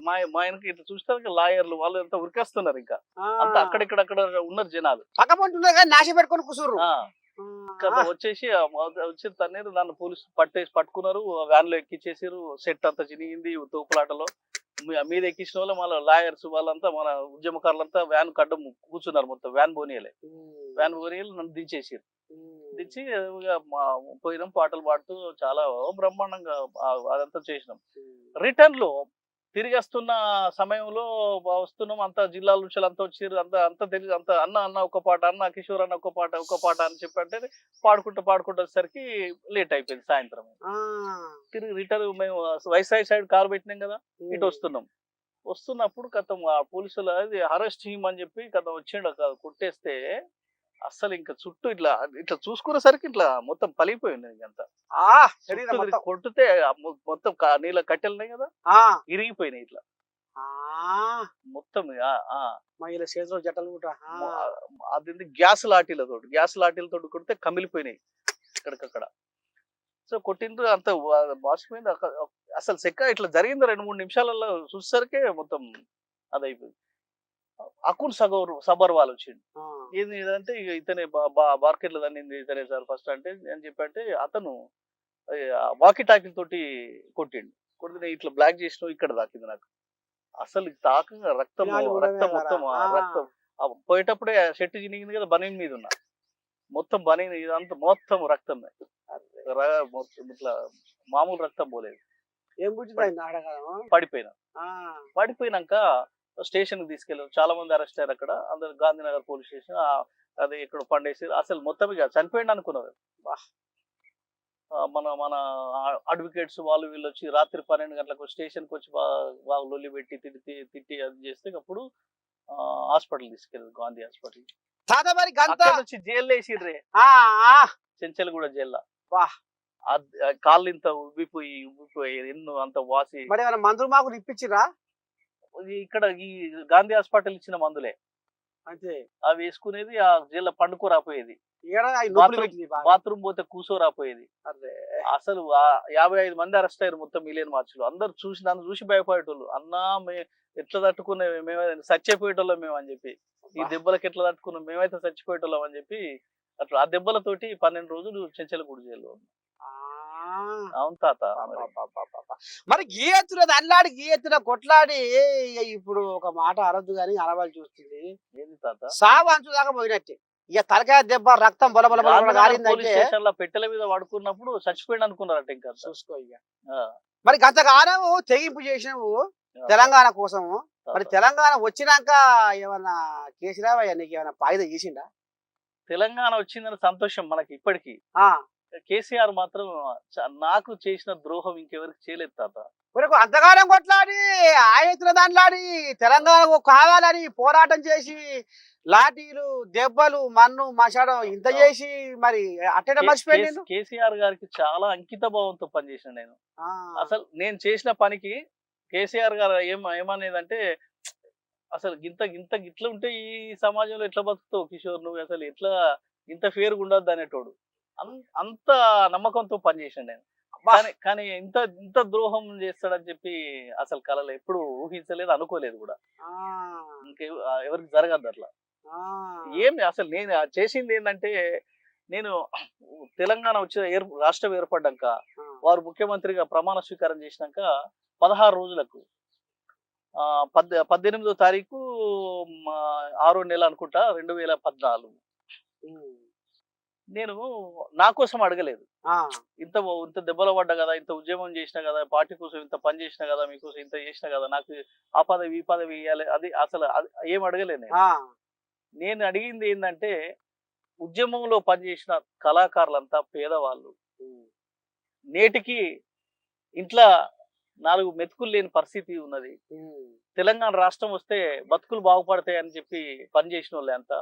మా ఆయనకి ఇట్లా చూస్తే లాయర్లు వాళ్ళు ఎంత ఉరికేస్తున్నారు, ఇంకా అంత అక్కడ ఉన్నారు జనాలు, నాశ పెట్టుకొని కూర్చున్నారు కదా. వచ్చి తన్నేరు, దాన్ని పోలీసు పట్టుకున్నారు, వ్యాన్ లో ఎక్కిచ్చేసారు. సెట్ అంతా చినిగింది తోపులాటలో. మీద ఎక్కించిన వాళ్ళు మళ్ళీ లాయర్స్ వాళ్ళంతా మన ఉద్యమకారులంతా వ్యాన్ కడ్డం కూర్చున్నారు. మొత్తం వ్యాన్ బోనియలే నన్ను దించేసారు. దించి పోయినాం పాటలు పాడుతూ చాలా బ్రహ్మాండంగా అదంతా చేసినాం. రిటర్న్ లో తిరిగి వస్తున్న సమయంలో వస్తున్నాం, అంత జిల్లాల నుంచి అంతా వచ్చారు, అంత తెలియదు, అంత అన్న ఒక పాట, అన్న కిషోర్ అన్న ఒక పాట అని చెప్పంటే పాడుకుంటూ వచ్చేసరికి లేట్ అయిపోయింది. సాయంత్రం తిరిగి రిటర్న్ మేము వైస్రాయి సైడ్ కారు పెట్టినాం కదా, ఇటు వస్తున్నప్పుడు కథం ఆ పోలీసులు అది అరెస్ట్ చేయమని చెప్పి కథం వచ్చిండు. కొట్టేస్తే అస్సలు ఇంకా చుట్టూ ఇట్లా చూసుకునేసరికి ఇట్లా మొత్తం పలిగిపోయింది. ఇంకంతా కొట్టితే మొత్తం నీళ్ళ కట్టెలున్నాయి కదా, ఇరిగిపోయినాయి ఇట్లా మొత్తం. చేతిలో జట్టలు కూడా అది గ్యాస్ లాఠీలతో కొడితే కమిలిపోయినాయి ఇక్కడికక్కడ. సో కొట్టిండ్రు, అంత వాసిపోయింది. అసలు సెక్క ఇట్లా జరిగింది 2-3 నిమిషాలలో చూసేసరికి మొత్తం అదైపోయింది. అకున్ సబర్వాల్ వచ్చిండు. ఏంటంటే ఇతనే మార్కెట్లో తన్నింది ఇతనే సార్ ఫస్ట్ అంటే అని చెప్పంటే అతను వాకీ టాకీ తోటి కొట్టిండు. కొడితే ఇట్లా బ్లాక్ చేసిన ఇక్కడ తాకింది నాకు. అసలు తాకంగా రక్తం మొత్తం పోయేటప్పుడే షర్ట్ చినిగింది కదా, బనీన్ మీద ఉన్నా మొత్తం బనీన్ ఇదంతా మొత్తం రక్తం, ఇట్లా మామూలు రక్తం పోలేదు. పడిపోయినాక స్టేషన్ కి తీసుకెళ్ళారు. చాలా మంది అరెస్ట్ అయ్యారు అక్కడ. అందరు గాంధీనగర్ పోలీస్ స్టేషన్ అది ఇక్కడ పండేసి అసలు మొత్తం ఇక చనిపోయింది అనుకున్నారు. మన అడ్వకేట్స్ వాళ్ళు వీళ్ళు వచ్చి రాత్రి 12 గంటలకు స్టేషన్ కి వచ్చి బాగా లొల్లి పెట్టి తిట్టి అది చేస్తే అప్పుడు హాస్పిటల్ తీసుకెళ్ళారు, గాంధీ హాస్పిటల్. వచ్చి జైల్లో వేసిర్రే, చెంచల్ కూడా జైల్లో. కాళ్ళు ఇంత ఉబ్బిపోయి ఎన్నో అంత వాసి. మందులు మాకు ఇప్పించిరా ఇక్కడ ఈ గాంధీ హాస్పిటల్ ఇచ్చిన మందులే అంతే, అవి వేసుకునేది. ఆ జైల్లో పండుకోరాపోయేది, బాత్రూమ్ పోతే కూసోరాపోయేది. అసలు 55 మంది అరెస్ట్ అయ్యారు మొత్తం మిలియన్ మార్చిలో. అందరు నన్ను చూసి భయపడేటోళ్ళు. అన్నా ఎట్లా తట్టుకునే మేమైతే చచ్చిపోయేటోళ్ళం మేము అని చెప్పి, ఈ దెబ్బలకి ఎట్లా తట్టుకున్నాం మేమైతే చచ్చిపోయేటోళ్ళం అని చెప్పి అట్లా ఆ దెబ్బలతోటి 12 రోజులు చెంచలగూడు జైల్లో ఉన్నా. ఆ, అవును తాత. మరి అబ్బబ్బబ్బబ్బబ్బ. మరి గీ ఎత్తున దండ్లాడి గీ ఎత్తున కొట్లాడి ఇక ఇప్పుడు ఒక మాట అనొద్దు కానీ అనవాళ్ళు చూస్తుంది ఏంది తాత? సావు అంచు దాకా పోయినట్టే. ఇక తలకాయ దెబ్బ రక్తం బొల బొల బొల బొల గాంధీనగర్ పోలీస్ కారిందంటే స్టేషన్ లో పెట్టెల మీద పడుకున్నప్పుడు చచ్చిపోయింది అనుకున్నారట ఇంకా. చూసుకో ఇక. ఆ, మరి గంతగానం తెగింపు చేసినావు తెలంగాణ కోసము. మరి తాత. తెలంగాణ వచ్చినాక ఏమన్నా కేసీరావయ్య నీకు ఏమైనా ఫాయిదా చేసిండా? తెలంగాణ వచ్చిందని సంతోషం మనకి ఇప్పటికీ. ఆ, కేసీఆర్ మాత్రం నాకు చేసిన ద్రోహం ఇంకెవరికి చేయలేదు తాత. మరి అంతగానం కొట్లాడి ఆయతుల దాంట్లాడి తెలంగాణకు కావాలని పోరాటం చేసి లాఠీలు దెబ్బలు మన్ను మషాడం ఇంత చేసి మరి అట్టేట మర్చిపోయింది నేను. కేసీఆర్ గారికి చాలా అంకిత భావంతో పనిచేసిన నేను. అసలు నేను చేసిన పనికి కేసీఆర్ గారు ఏమనేదంటే అసలు గిట్ల ఉంటే ఈ సమాజంలో ఎట్లా బతుకుతావు కిషోర్, నువ్వు అసలు ఎట్లా ఇంత ఫేర్గా ఉండద్దు అనేటోడు. అంత నమ్మకంతో పనిచేసాను నేను. కానీ ఇంత ద్రోహం చేస్తాడని చెప్పి అసలు కలలో ఎప్పుడు ఊహించలేదు, అనుకోలేదు కూడా. ఎవరికి జరగద్దు అట్లా. ఏమి అసలు నేను చేసింది ఏంటంటే, నేను తెలంగాణ వచ్చే రాష్ట్రం ఏర్పడ్డాక వారు ముఖ్యమంత్రిగా ప్రమాణ స్వీకారం చేసినాక 16 రోజులకు 18వ తారీఖు 6వ నెల అనుకుంటా 2014 నేను నా కోసం అడగలేదు. ఇంత దెబ్బలు పడ్డా కదా, ఇంత ఉద్యమం చేసినా కదా, పార్టీ కోసం ఇంత పని చేసినా కదా, మీకోసం ఇంత చేసినా కదా, నాకు ఆ పదవి ఈ పదవి ఇవ్వాలి, అది అసలు ఏం అడగలేదు. నేను అడిగింది ఏంటంటే, ఉద్యమంలో పనిచేసిన కళాకారులంతా పేదవాళ్ళు, నేటికి ఇంట్లో 4 మెతుకులు లేని పరిస్థితి ఉన్నది. తెలంగాణ రాష్ట్రం వస్తే బతుకులు బాగుపడతాయి అని చెప్పి పనిచేసిన వాళ్ళే అంతా.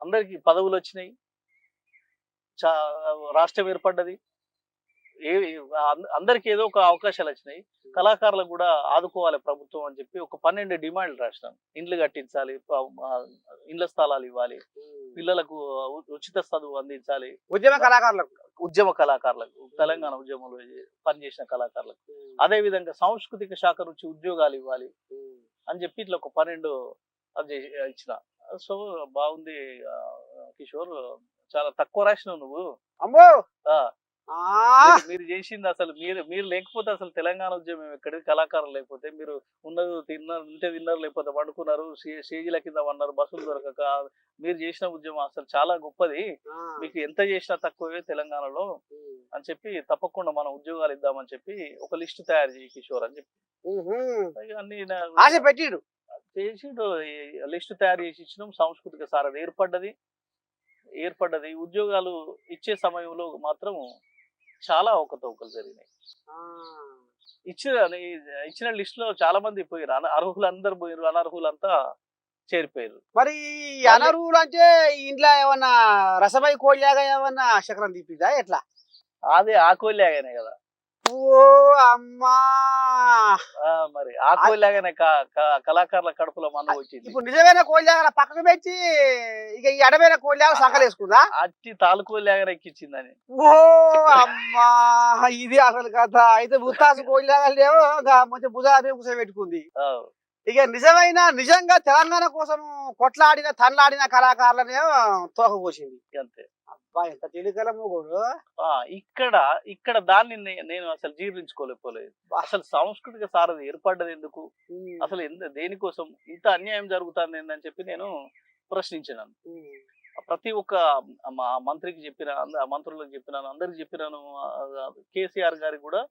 అందరికి పదవులు వచ్చినాయి, రాష్ట్రం ఏర్పడ్డది, అందరికి ఏదో ఒక అవకాశాలు వచ్చినాయి. కళాకారులకు కూడా ఆదుకోవాలి ప్రభుత్వం అని చెప్పి ఒక 12 డిమాండ్లు రాసినాం. ఇండ్లు కట్టించాలి, ఇండ్ల స్థలాలు ఇవ్వాలి, పిల్లలకు ఉచిత చదువు అందించాలి, ఉద్యమ కళాకారులకు తెలంగాణ ఉద్యమంలో పనిచేసిన కళాకారులకు, అదే విధంగా సాంస్కృతిక శాఖ నుంచి ఉద్యోగాలు ఇవ్వాలి అని చెప్పి ఇట్లా ఒక 12 అది ఇచ్చిన. సో బాగుంది కిషోర్, చాలా తక్కువ రాసినావు నువ్వు. అమ్మో, మీరు చేసింది అసలు మీరు లేకపోతే అసలు తెలంగాణ ఉద్యమం ఎక్కడి, కళాకారులు లేకపోతే మీరు ఉన్నది తిన్నారు లేకపోతే పండుకున్నారు, స్టేజీల కింద పన్నారు, బస్సులు దొరకక. మీరు చేసిన ఉద్యమం అసలు చాలా గొప్పది, మీకు ఎంత చేసినా తక్కువే తెలంగాణలో అని చెప్పి, తప్పకుండా మనం ఉద్యోగాలు ఇద్దామని చెప్పి ఒక లిస్ట్ తయారు చేయి కిషోర్ అని చెప్పి అన్ని చేసిండు. లిస్ట్ తయారు చేసి ఇచ్చినాం. సాంస్కృతిక సారథి ఏర్పడ్డది. ఉద్యోగాలు ఇచ్చే సమయంలో మాత్రం చాలా అవకతవకలు జరిగినాయి. ఇచ్చిన లిస్ట్ లో చాలా మంది పోయారు, అర్హులందరూ పోయారు, అనర్హులంతా చేరిపోయారు. మరి అనర్హులు అంటే ఇంట్లో ఏమన్నా రసమై కోళ్ళగా ఏమన్నా చక్రం తీపిద్దా ఎట్లా? అదే ఆ కోళ్ళగానే కదా. ఓ అమ్మా, మరి ఆ కోళ్ళగానే కళాకారుల కడుపులో మన్ను వచ్చింది. ఇప్పుడు నిజమైన కోళ్ళగా పక్కకు పెట్టి ఇక ఈ అడమైన కోళ్ళగా సంకలు వేసుకుందా? అట్టి తాలుకోళ్ళగానే ఎక్కించిందని. ఓ అమ్మా, ఇది అసలు కథ. అయితే ముత్తాసు కోళ్ళగా లేవో మంచి భుజాన్ని కూర్చోబెట్టుకుంది. ఇక నిజంగా తెలంగాణ కోసం కొట్లాడిన తనలాడిన కళాకారులనే తోక పోసింది అంతే. అబ్బా, ఎంత తెలికల మొగుడు. ఇక్కడ దాన్ని నేను అసలు జీర్ణించుకోలేకపోలేదు. అసలు సాంస్కృతిక సారథి ఏర్పడ్డది ఎందుకు, అసలు దేనికోసం ఇంత అన్యాయం జరుగుతుంది ఏందని చెప్పి నేను ప్రశ్నించినాను. ప్రతి ఒక్క మంత్రికి మంత్రులకు చెప్పినాను, అందరికి చెప్పినాను. కేసీఆర్ గారికి కూడా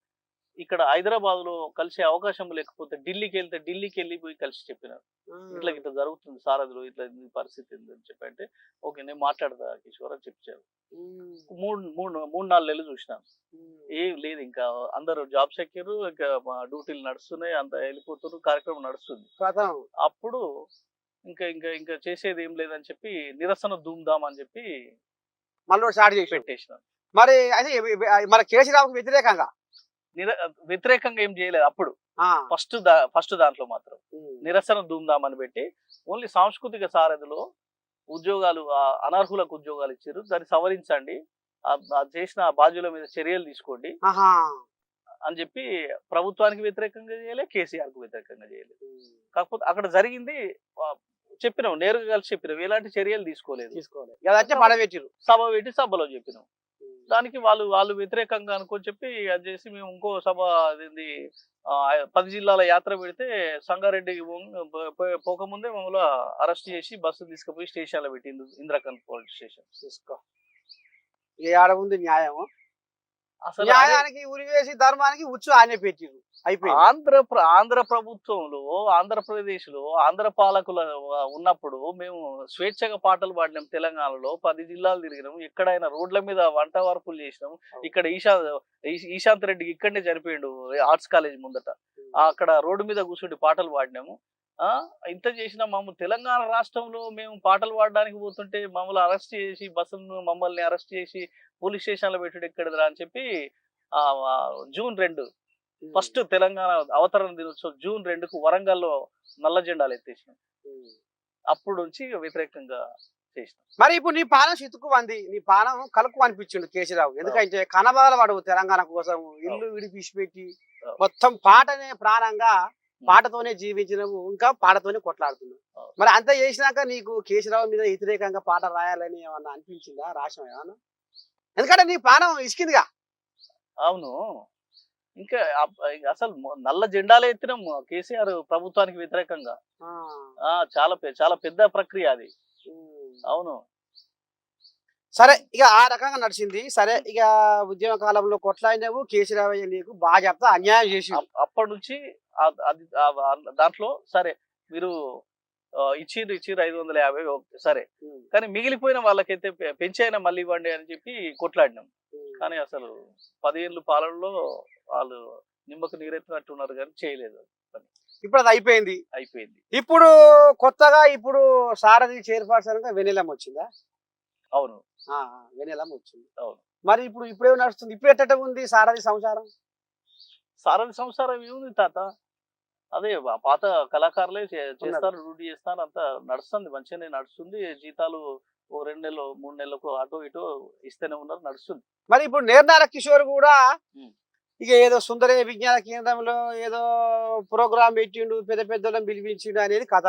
ఇక్కడ హైదరాబాద్ లో కలిసే అవకాశం లేకపోతే ఢిల్లీకి వెళ్ళి కలిసి చెప్పినారు, ఇట్లా జరుగుతుంది సారథిలో, ఇట్లా పరిస్థితి ఏందని చెప్పి. అంటే ఓకే నేను మాట్లాడదా కిషోర్ అని చెప్పారు. 3-4 నెలలు చూసినాను, ఏం లేదు. ఇంకా అందరూ జాబ్స్ ఎక్కారు, ఇంకా డ్యూటీలు నడుస్తున్నాయి, అంత వెళ్ళిపోతున్నారు, కార్యక్రమం నడుస్తుంది. అప్పుడు ఇంకా చేసేది ఏం లేదని చెప్పి నిరసన ధూమ్ధామ్ అని చెప్పి మళ్ళీ స్టార్ట్ చేసి పెట్టేసినాను. మరి అయితే మన కేసీరావుకి వ్యతిరేకంగా ఏం చేయలేదు అప్పుడు. ఫస్ట్ దాంట్లో మాత్రం నిరసన ధూమ్ధామ్ అని పెట్టి ఓన్లీ సాంస్కృతిక సారథిలో ఉద్యోగాలు, అనర్హులకు ఉద్యోగాలు ఇచ్చారు, దాన్ని సవరించండి, చేసిన బాధ్యుల మీద చర్యలు తీసుకోండి అని చెప్పి ప్రభుత్వానికి వ్యతిరేకంగా చేయలే, కేసీఆర్ కు వ్యతిరేకంగా చేయలేదు. కాకపోతే అక్కడ జరిగింది చెప్పినాం, నేరుగా కలిసి చెప్పినాం, ఎలాంటి చర్యలు తీసుకోలేదు. తీసుకోవాలి అదంటే పడబెట్టిరు. సభ పెట్టి సభలో చెప్పినాం. దానికి వాళ్ళు వ్యతిరేకంగా అనుకొని చెప్పి అది చేసి మేము ఇంకో సభ అదేంది 10 జిల్లాల యాత్ర పెడితే సంగారెడ్డి పోకముందే మమ్మల్ని అరెస్ట్ చేసి బస్సు తీసుకుపోయి స్టేషన్ లో పెట్టింది, ఇందిరాకాంత్ పోలీస్ స్టేషన్. తీసుకో ఏ ఆడ ఉంది న్యాయం? అసలు న్యాయానికి ఉరివేసి ధర్మానికి ఉచ్చు ఆనే పెట్టిరు. అయిపోయింది. ఆంధ్ర ప్రభుత్వంలో, ఆంధ్రప్రదేశ్ లో ఆంధ్ర పాలకుల ఉన్నప్పుడు మేము స్వేచ్ఛగా పాటలు పాడినాం. తెలంగాణలో 10 జిల్లాలు తిరిగినాం. ఎక్కడైనా రోడ్ల మీద వంట వార్పులు చేసినాం. ఇక్కడ ఈశాంత్ రెడ్డికి ఇక్కడనే చనిపోయిండు ఆర్ట్స్ కాలేజ్ ముందట. అక్కడ రోడ్డు మీద కూర్చుండి పాటలు పాడినాము. ఇంత చేసినా తెలంగాణ రాష్ట్రంలో మేము పాటలు పాడడానికి పోతుంటే మమ్మల్ని అరెస్ట్ చేసి మమ్మల్ని అరెస్ట్ చేసి పోలీస్ స్టేషన్ లో పెట్టుడు ఎక్కడరా అని చెప్పి జూన్ 2 ఫస్ట్ తెలంగాణ అవతరణ దినోత్సవం జూన్ 2కు వరంగల్లో నల్ల జెండాలు ఎత్తేసినాం. అప్పుడు నుంచి వ్యతిరేకంగా చేసినాం. మరి ఇప్పుడు నీ పానం చితుకువంది, నీ పానం కలుపు అనిపించిండు కేసీరావు. ఎందుకంటే కనబాల వాడు తెలంగాణ కోసం ఇల్లు విడిపిసిపెట్టి మొత్తం పాటనే ప్రాణంగా, పాటతోనే జీవించినవు, ఇంకా పాటతోనే కొట్లాడుతున్నావు. మరి అంత చేసినాక నీకు కేసీరావు మీద వ్యతిరేకంగా పాట రాయాలని ఏమన్నా అనిపించిందా? రాసిన ఏమన్నా? ఎందుకంటే నీ పానం ఇసుకిందిగా. అవును, ఇంకా అసలు నల్ల జెండాలే ఎత్తినాం కేసీఆర్ ప్రభుత్వానికి వ్యతిరేకంగా. చాలా పెద్ద ప్రక్రియ అది. అవును. సరే, ఇక ఆ రకంగా నడిచింది. సరే, ఇక ఉద్యమ కాలంలో కొట్లాడినవు, కేసీరావయ్య నీకు బాగా చెప్తా అన్యాయం చేసి అప్పటి నుంచి దాంట్లో సరే మీరు ఇచ్చిర్రు 550 సరే, కానీ మిగిలిపోయిన వాళ్ళకైతే పెంచైనా మళ్ళీ ఇవ్వండి అని చెప్పి కొట్లాడినాం. కానీ అసలు 10 ఏళ్ళు పాలనలో వాళ్ళు నిమ్మకు నీరెత్తినట్టున్నారు కానీ చేయలేదు. ఇప్పుడు అది అయిపోయింది. ఇప్పుడు కొత్తగా సారథి చైర్పర్సన్ గా వెన్నెలమ్మ వచ్చిందా? అవును, వెన్నెలమ్మ వచ్చింది. అవును. మరి ఇప్పుడేమో నడుస్తుంది? ఇప్పుడు ఎట్ట ఉంది సారథి సంసారం? సారథి సంసారం ఏముంది తాత, అదే పాత కళాకారులే చేస్తారు, డ్యూటీ చేస్తారు, అంతా నడుస్తుంది, మంచిగానే నడుస్తుంది. జీతాలు 2 నెలలు 3 నెలలకు అటు ఇటు ఇస్తూనే ఉన్నారు, నడుస్తుంది. మరి ఇప్పుడు నిర్నాల కిషోర్ కూడా ఇక ఏదో సుందరయ్య విజ్ఞాన కేంద్రంలో ఏదో ప్రోగ్రామ్ పెట్టిండు, పెద్దలను పిలిపించిండు అనేది కథ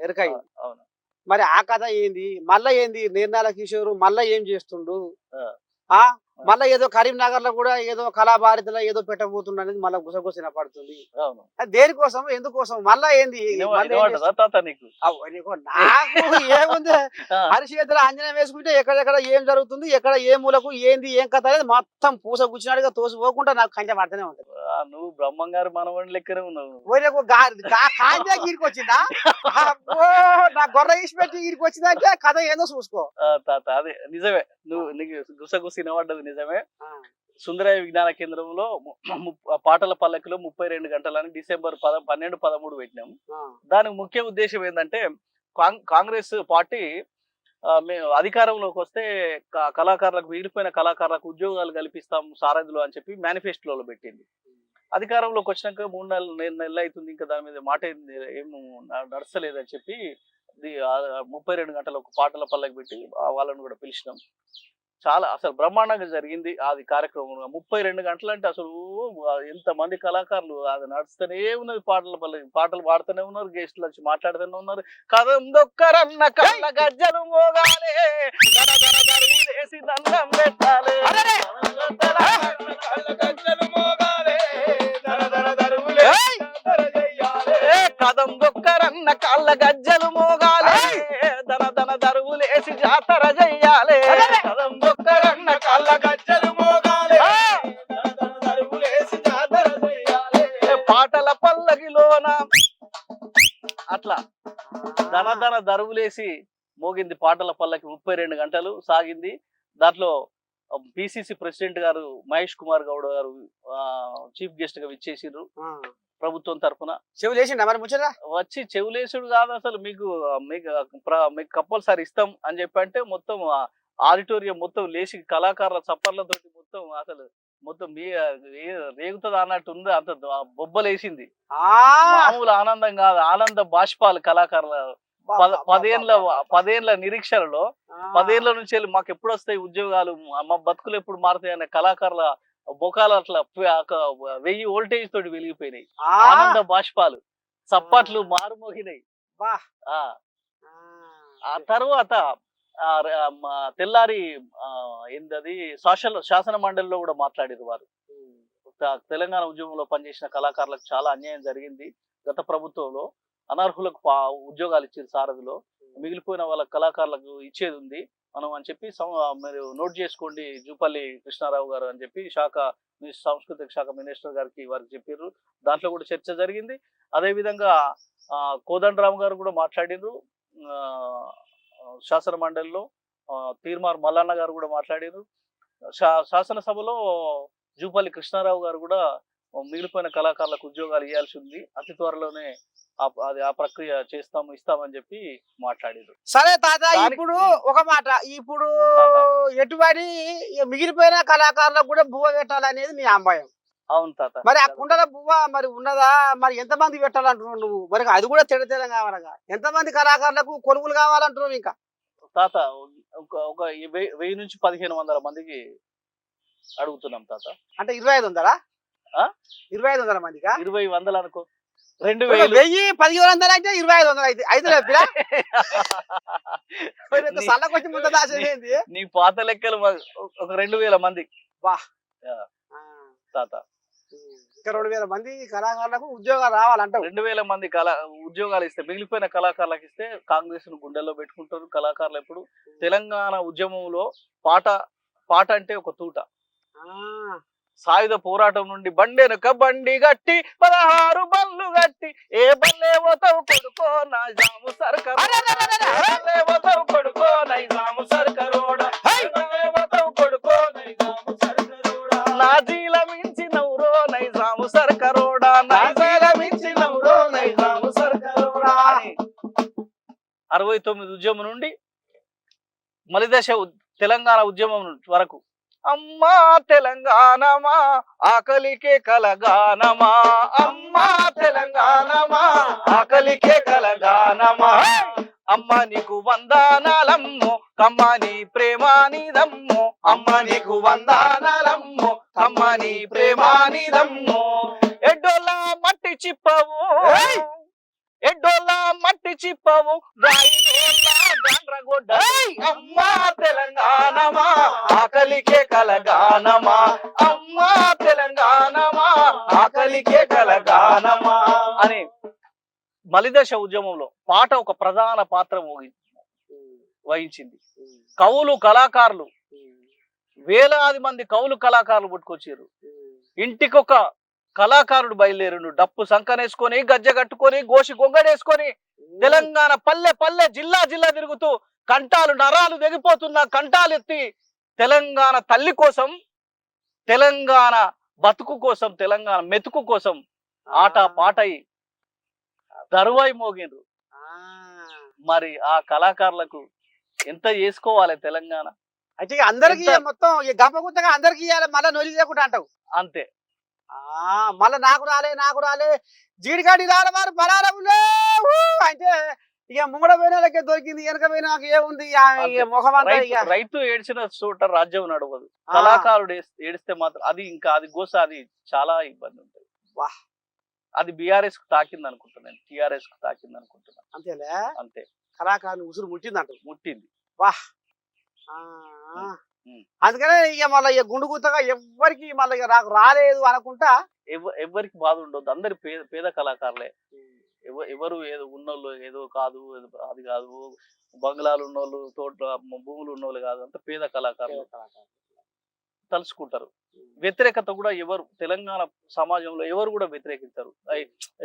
ఎరకైంది. అవును. మరి ఆ కథ ఏంది? మళ్ళా ఏంది నిర్నాల కిషోర్ మళ్ళా ఏం చేస్తుండు? మళ్ళా ఏదో కరీంనగర్ లో కూడా ఏదో కళాభారతిలో ఏదో పెట్టబోతుండ అనేది మళ్ళీ గుసగుసిన పడుతుంది. దేనికోసం, ఎందుకోసం, మళ్ళా ఏంది? నాకు ఏముంది, హరిచేతుల అంజనం వేసుకుంటే ఎక్కడెక్కడ ఏం జరుగుతుంది, ఎక్కడ ఏ మూలకు ఏంది ఏం కథ అనేది మొత్తం పూస కూర్చున్నాడుగా తోసిపోకుండా నాకు కంచె పడుతూనే ఉంటుంది. నువ్వు బ్రహ్మంగారు మనవాడి లెక్కనే ఉన్నావు. గీడికి వచ్చిందా? నా గొర్రె ఈసి పెట్టి గీడికి వచ్చిందంటే కథ ఏదో చూసుకో తాత. అదే నిజమే, నువ్వు నీకు గుసగుసి వినబడ్డది నిజమే. సుందరయ్య విజ్ఞాన కేంద్రంలో పాటల పల్లకిలో 32 గంటలని డిసెంబర్ 12, 13 పెట్టినాం. దానికి ముఖ్య ఉద్దేశం ఏంటంటే కాంగ్రెస్ పార్టీ మేము అధికారంలోకి వస్తే కళాకారులకు, మిగిలిపోయిన కళాకారులకు ఉద్యోగాలు కల్పిస్తాం సారథులు అని చెప్పి మేనిఫెస్టోలో పెట్టింది. అధికారంలోకి వచ్చినాక 3 నెలలు అవుతుంది, ఇంకా దాని మీద మాట ఏం నడుస్తలేదని చెప్పి 32 గంటల పాటల పల్లకి పెట్టి వాళ్ళని కూడా పిలిచినాం. చాలా అసలు బ్రహ్మాండంగా జరిగింది అది కార్యక్రమం. 32 గంటలు అంటే అసలు ఎంతమంది కళాకారులు, అది నడుస్తూనే ఉన్నది, పాటలు పాడుతూనే ఉన్నారు, గెస్టులు వచ్చి మాట్లాడుతూనే ఉన్నారు. కదందొక్కరన్న కళ్ళ గజ్జలు మోగాలే, వేసి దండం పెట్టాలి, కదందొక్కరన్న కళ్ళ గజ్జలు మోగాలే, దన దరువులేసి జాతర చెయ్యాలి, కదందొక్కరన్న కళ్ళ గజ్జలు మోగాలే, పాటల పల్లకిలోన అట్లా దన దరువులేసి మోగింది పాటల పల్లకి. 32 గంటలు సాగింది. దాంట్లో పిసిసి ప్రెసిడెంట్ గారు మహేష్ కుమార్ గౌడ్ గారు చీఫ్ గెస్ట్ గా విచ్చేసిండ్రు ప్రభుత్వం తరఫున. వచ్చి చెవులేసుడు కాదు అసలు, మీకు కంపల్సరీ ఇస్తాం అని చెప్పంటే మొత్తం ఆడిటోరియం మొత్తం లేచి కళాకారుల చప్పర్లతోటి మొత్తం రేగుతుంది అన్నట్టు ఉంది. అంత బొబ్బలేసింది. మామూలు ఆనందం కాదు, ఆనంద బాష్పాలు కళాకారుల. 10 ఏళ్ల నిరీక్షణలో 10 ఏళ్ల నుంచి వెళ్ళి మాకు ఎప్పుడు వస్తాయి ఉద్యోగాలు, మా బతుకులు ఎప్పుడు మారుతాయి అనే కళాకారుల బొకాలు అట్లా 1000 వోల్టేజ్ తోటి వెలిగిపోయినాయి. ఆనంద బాష్పాలు, చప్పట్లు మారుమోగినాయి. ఆ తర్వాత తెల్లారి ఏంటది శాసన మండలిలో కూడా మాట్లాడారు వారు. తెలంగాణ ఉద్యమంలో పనిచేసిన కళాకారులకు చాలా అన్యాయం జరిగింది గత ప్రభుత్వంలో. అనర్హులకు ఉద్యోగాలు ఇచ్చారు సారథిలో, మిగిలిపోయిన వాళ్ళ కళాకారులకు ఇచ్చేది ఉంది మనం అని చెప్పి మీరు నోట్ చేసుకోండి జూపల్లి కృష్ణారావు గారు అని చెప్పి సాంస్కృతిక శాఖ మినిస్టర్ గారికి వారికి చెప్పారు. దాంట్లో కూడా చర్చ జరిగింది. అదే విధంగా కోదండరామ్ గారు కూడా మాట్లాడారు శాసన మండలిలో. తీర్మార్ మల్లన్న గారు కూడా మాట్లాడారు. శాసనసభలో జూపల్లి కృష్ణారావు గారు కూడా మిగిలిపోయిన కళాకారులకు ఉద్యోగాలు ఇవ్వాల్సి ఉంది, అతి త్వరలోనే ఆ ప్రక్రియ ఇస్తామని చెప్పి మాట్లాడారు. సరే తాత, ఇప్పుడు ఒక మాట, ఇప్పుడు ఎటువంటి మిగిలిపోయిన కళాకారులకు కూడా బువ్వ పెట్టాలనేది నీ అమ్మాయం. అవును తాత. మరి ఆ కుండల బువ్వ మరి ఉన్నదా? మరి ఎంతమంది పెట్టాలంటున్నావు నువ్వు? మరి అది కూడా తెడతెడం కావాలగా. ఎంతమంది కళాకారులకు కొనుగోలు కావాలంటున్నావు? ఇంకా తాత ఒక 1000 నుంచి 1500 మందికి అడుగుతున్నాం తాత. అంటే 2500? 2500 మందికా? 2000 అనుకో. 2000 1500 అంటే 2500 అయితే 5 సల్లకొచ్చి ముందు దాచేది నీ పాత లెక్కలు. ఒక 2000 మంది తాత. ఇంకా 2000 మంది కళాకారులకు ఉద్యోగాలు రావాలంటావు. 2000 మంది ఉద్యోగాలు ఇస్తే, మిగిలిపోయిన కళాకారులకు ఇస్తే కాంగ్రెస్ ను గుండెల్లో పెట్టుకుంటారు కళాకారులు. ఎప్పుడు తెలంగాణ ఉద్యమంలో పాట అంటే ఒక తూట. సాయుధ పోరాటం నుండి బండెనక బండి గట్టి 16 బళ్ళు గట్టి, ఏ బల్లే పోతావు కొడుకో నైజాము సర్కారు కొడుకో నైజాము సర్కారోడ కొడుకో నైజాము సర్కారోడా, నాజీల మించినవురో నైజాము సర్కారోడా, నాజీల మించినవురో నైజాము సర్కారోడా. 69 ఉద్యమం నుండి మలిదశ తెలంగాణ ఉద్యమం వరకు అమ్మా తెలంగాణమా ఆకలికే కలగానమా, అమ్మా తెలంగాణమా ఆకలికే కలగానమా, అమ్మ నీకు వందనాలమ్మో కమ్మని ప్రేమానిదమ్మో, అమ్మ నీకు వందనాలమ్మో కమ్మని ప్రేమానిదమ్మో, ఎడ్డోలా మట్టి చిప్పవు ఎడ్డోలా మట్టి చిప్పవు అమ్మా తెలంగాణమా ఆకలికే కలగానమా, అమ్మా తెలంగాణమా ఆకలికే కలగానమా అని మలిదశ ఉద్యమంలో పాట ఒక ప్రధాన పాత్ర వహించింది. కవులు కళాకారులు, వేలాది మంది కవులు కళాకారులు పుట్టుకొచ్చారు. ఇంటికొక కళాకారుడు బయలుదేరుడు, డప్పు సంకనేసుకొని, గజ్జె కట్టుకొని, గోసి గొంగడేసుకొని తెలంగాణ పల్లె పల్లె జిల్లా జిల్లా తిరుగుతూ కంఠాలు నరాలు తెగిపోతున్న కంఠాలు ఎత్తి తెలంగాణ తల్లి కోసం, తెలంగాణ బతుకు కోసం, తెలంగాణ మెతుకు కోసం ఆట పాటయి దరువై మోగినరు. మరి ఆ కళాకారులకు ఎంత చేసుకోవాలి తెలంగాణ? అయితే అందరికి మొత్తం గంపగుత్తగా అందరికి ఇవ్వాలి, మళ్ళీ నొలి లేకుండా అంటావు అంతే. మళ్ళీ నాకు రాలే జీడిగాడి రాలే వారు బలాలే అంటే ఇక ముంగడ పోయినకే దొరికింది, వెనక పోయినా ఏముంది ముఖం. రైతు ఏడ్చిన చోట రాజ్యం నడవదు, కళాకారుడు ఏడిస్తే మాత్రం అది గోస, అది చాలా ఇబ్బంది ఉంటుంది. అది బీఆర్ఎస్ కు తాకింది అనుకుంటున్నాను, టిఆర్ఎస్ కు తాకింది అనుకుంటున్నాను. అంతేలే, అంతే. కళాకారుని ఉసురు ముట్టింది. వాహ్, అందుకనే ఇక మళ్ళీ గుండు గుత్తగా ఎవ్వరికి మళ్ళీ నాకు రాలేదు అనుకుంటా ఎవరికి బాధ ఉండొద్దు. అందరి పేద కళాకారులే. ఎవరు ఏదో ఉన్నోళ్ళు ఏదో కాదు, అది కాదు, బంగ్లాలు ఉన్నోళ్ళు, తోట భూములు ఉన్నోళ్ళు కాదు, అంత పేద కళాకారులు తలుచుకుంటారు. వ్యతిరేకత కూడా ఎవరు తెలంగాణ సమాజంలో ఎవరు కూడా వ్యతిరేకించరు.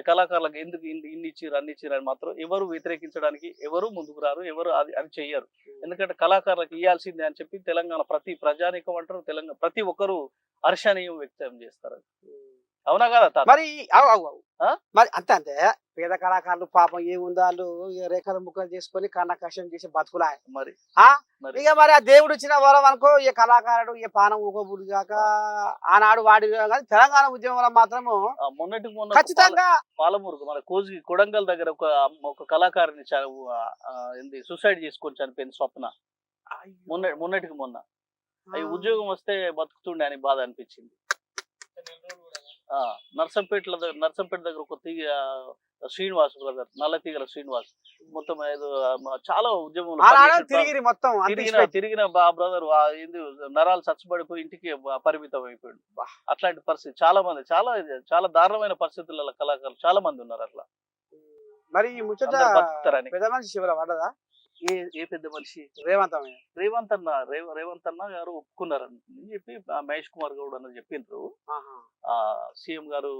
కళాకారులకు ఎందుకు ఇన్ని ఇచ్చిరు అన్ని ఇచ్చిరు అని మాత్రం ఎవరు వ్యతిరేకించడానికి ఎవరు ముందుకు రారు, ఎవరు అది చెయ్యరు. ఎందుకంటే కళాకారులకు ఇవ్వాల్సిందే అని చెప్పి తెలంగాణ ప్రతి ప్రజానీకం అంటారు, తెలంగాణ ప్రతి ఒక్కరు హర్షణీయం వ్యక్తం చేస్తారు. అవునా కదా? మరి మరి అంతే పేద కళాకారులు పాపం ఏముందో వాళ్ళు రేఖలు ముక్కలు చేసుకొని కన్న కష్టం చేసి బతుకులా. మరి ఇక మరి ఆ దేవుడు ఇచ్చిన వరం అనుకో, ఈ కళాకారుడు ఈ పానం ఊకోబుడు కాక ఆనాడు వాడి కానీ తెలంగాణ ఉద్యమంలో మాత్రము మొన్న ఖచ్చితంగా పాలమూరుకు మన కోజి కొడంగల్ దగ్గర ఒక కళాకారుని సూసైడ్ చేసుకొని చనిపోయింది స్వప్న. మొన్నటికి మొన్న అవి ఉద్యోగం వస్తే బతుకుతుండే అని బాధ అనిపించింది. నర్సంపేట దగ్గర ఒక శ్రీనివాస్ బ్రదర్, నల్లతీగల శ్రీనివాస్, మొత్తం ఏదో చాలా ఉద్యమంలో తిరిగి మొత్తం తిరిగిన బ్రదర్ నరాలు చచ్చబడిపోయి ఇంటికి పరిమితం అయిపోయాడు. అట్లాంటి పరిస్థితి చాలా మంది, చాలా దారుణమైన పరిస్థితులలో కళాకారులు చాలా మంది ఉన్నారు అట్లా. మరి ఈ ముచ్చట పెద్ద మనిషి శివరావు పడ్డదా? ఏ పెద్ద మనిషి? రేవంత్ అన్న గారు ఒప్పుకున్నారని చెప్పి మహేష్ కుమార్ గౌడ్ అన్న చెప్పిండ్రు. సీఎం గారు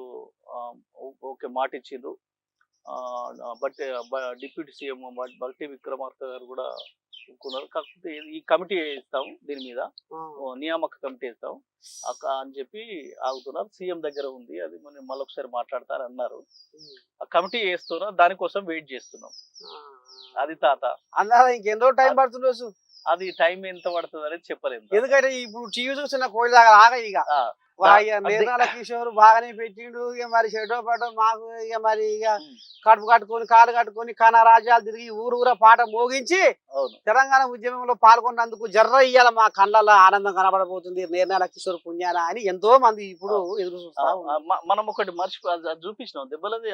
ఓకే మాట ఇచ్చిండ్రు. బట్ డిప్యూటీ సీఎం బట్టి విక్రమార్క గారు కూడా ఒప్పుకున్నారు. కాకపోతే ఈ కమిటీ ఇస్తాం, దీని మీద నియామక కమిటీ ఇస్తాం అని చెప్పి ఆగుతున్నారు. సీఎం దగ్గర ఉంది, అది మనం మళ్ళొకసారి మాట్లాడతారు అన్నారు. ఆ కమిటీ వేస్తున్నారు, దానికోసం వెయిట్ చేస్తున్నాం. అది తాత అన్నారు. ఇంకెంతో టైం పడుతుంది. అది టైం ఎంత పడుతుంది అనేది చెప్పలేదు. ఎందుకంటే ఇప్పుడు టీవీ చూసిన కోడి దాకా ఆగా ఇక నిర్మల కిషోర్ బాగానే పెట్టిండు. ఇక మరి చెడో పడో మాకు ఇక మరి ఇక కడుపు కట్టుకొని కాలు కట్టుకొని కన రాజ్యాలు తిరిగి ఊరూర పాట మోగించి తెలంగాణ ఉద్యమంలో పాల్గొన్నందుకు జర్ర ఇయ్యాల మా కళ్ళల్లో ఆనందం కనబడబోతుంది నిర్మల కిషోర్ పుణ్యాన అని ఎంతో మంది ఇప్పుడు ఎదురు చూస్తారు. మనం ఒకటి చూపించినాం దెబ్బలది,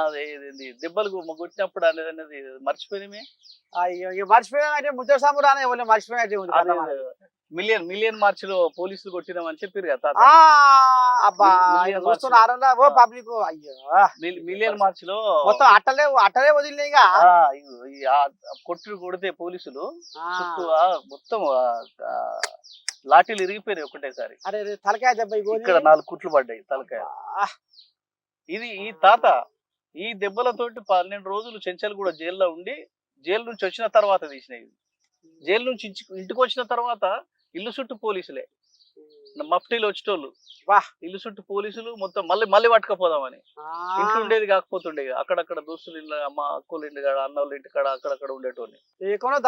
అదే దెబ్బలు కొట్టినప్పుడు అనేది మర్చిపోయినమే. మర్చిపోయినా ముద్ర సామురానే మర్చిపోయినట్టే ఉంది. మిలియన్ మార్చ్ లో పోలీసులు కొట్టినామని చెప్పారు కదా. పబ్లిక్ అయ్యో మిలియన్ మార్చ్ లో మొత్తం అట్టలే వదిలినాయి. కొడితే పోలీసులు చుట్టూ మొత్తం లాఠీలు ఇరిగిపోయినాయి ఒకటేసారి. అరే తలకాయ దెబ్బ ఇక్కడ 4 కుట్లు పడ్డాయి తలకాయ. ఇది ఈ తాత ఈ దెబ్బలతోటి 12 రోజులు చెంచల్ కూడా జైల్లో ఉండి, జైలు నుంచి వచ్చిన తర్వాత తీసినాయి. జైలు నుంచి ఇంటికి వచ్చిన తర్వాత ఇల్లు చుట్టూ పోలీసులే, మఫ్టీలు వచ్చేటోళ్ళు, ఇల్లు చుట్టూ పోలీసులు మొత్తం మళ్ళీ పట్టుకపోదామని. ఇంట్లో ఉండేది కాకపోతుండే, అక్కడక్కడ దోస్తులు ఇల్లు, అమ్మ అక్కలు ఇంటి కాడ, అన్నోళ్ళు ఇంటి కాడ అక్కడక్కడ ఉండేటోని, ఎక్కడో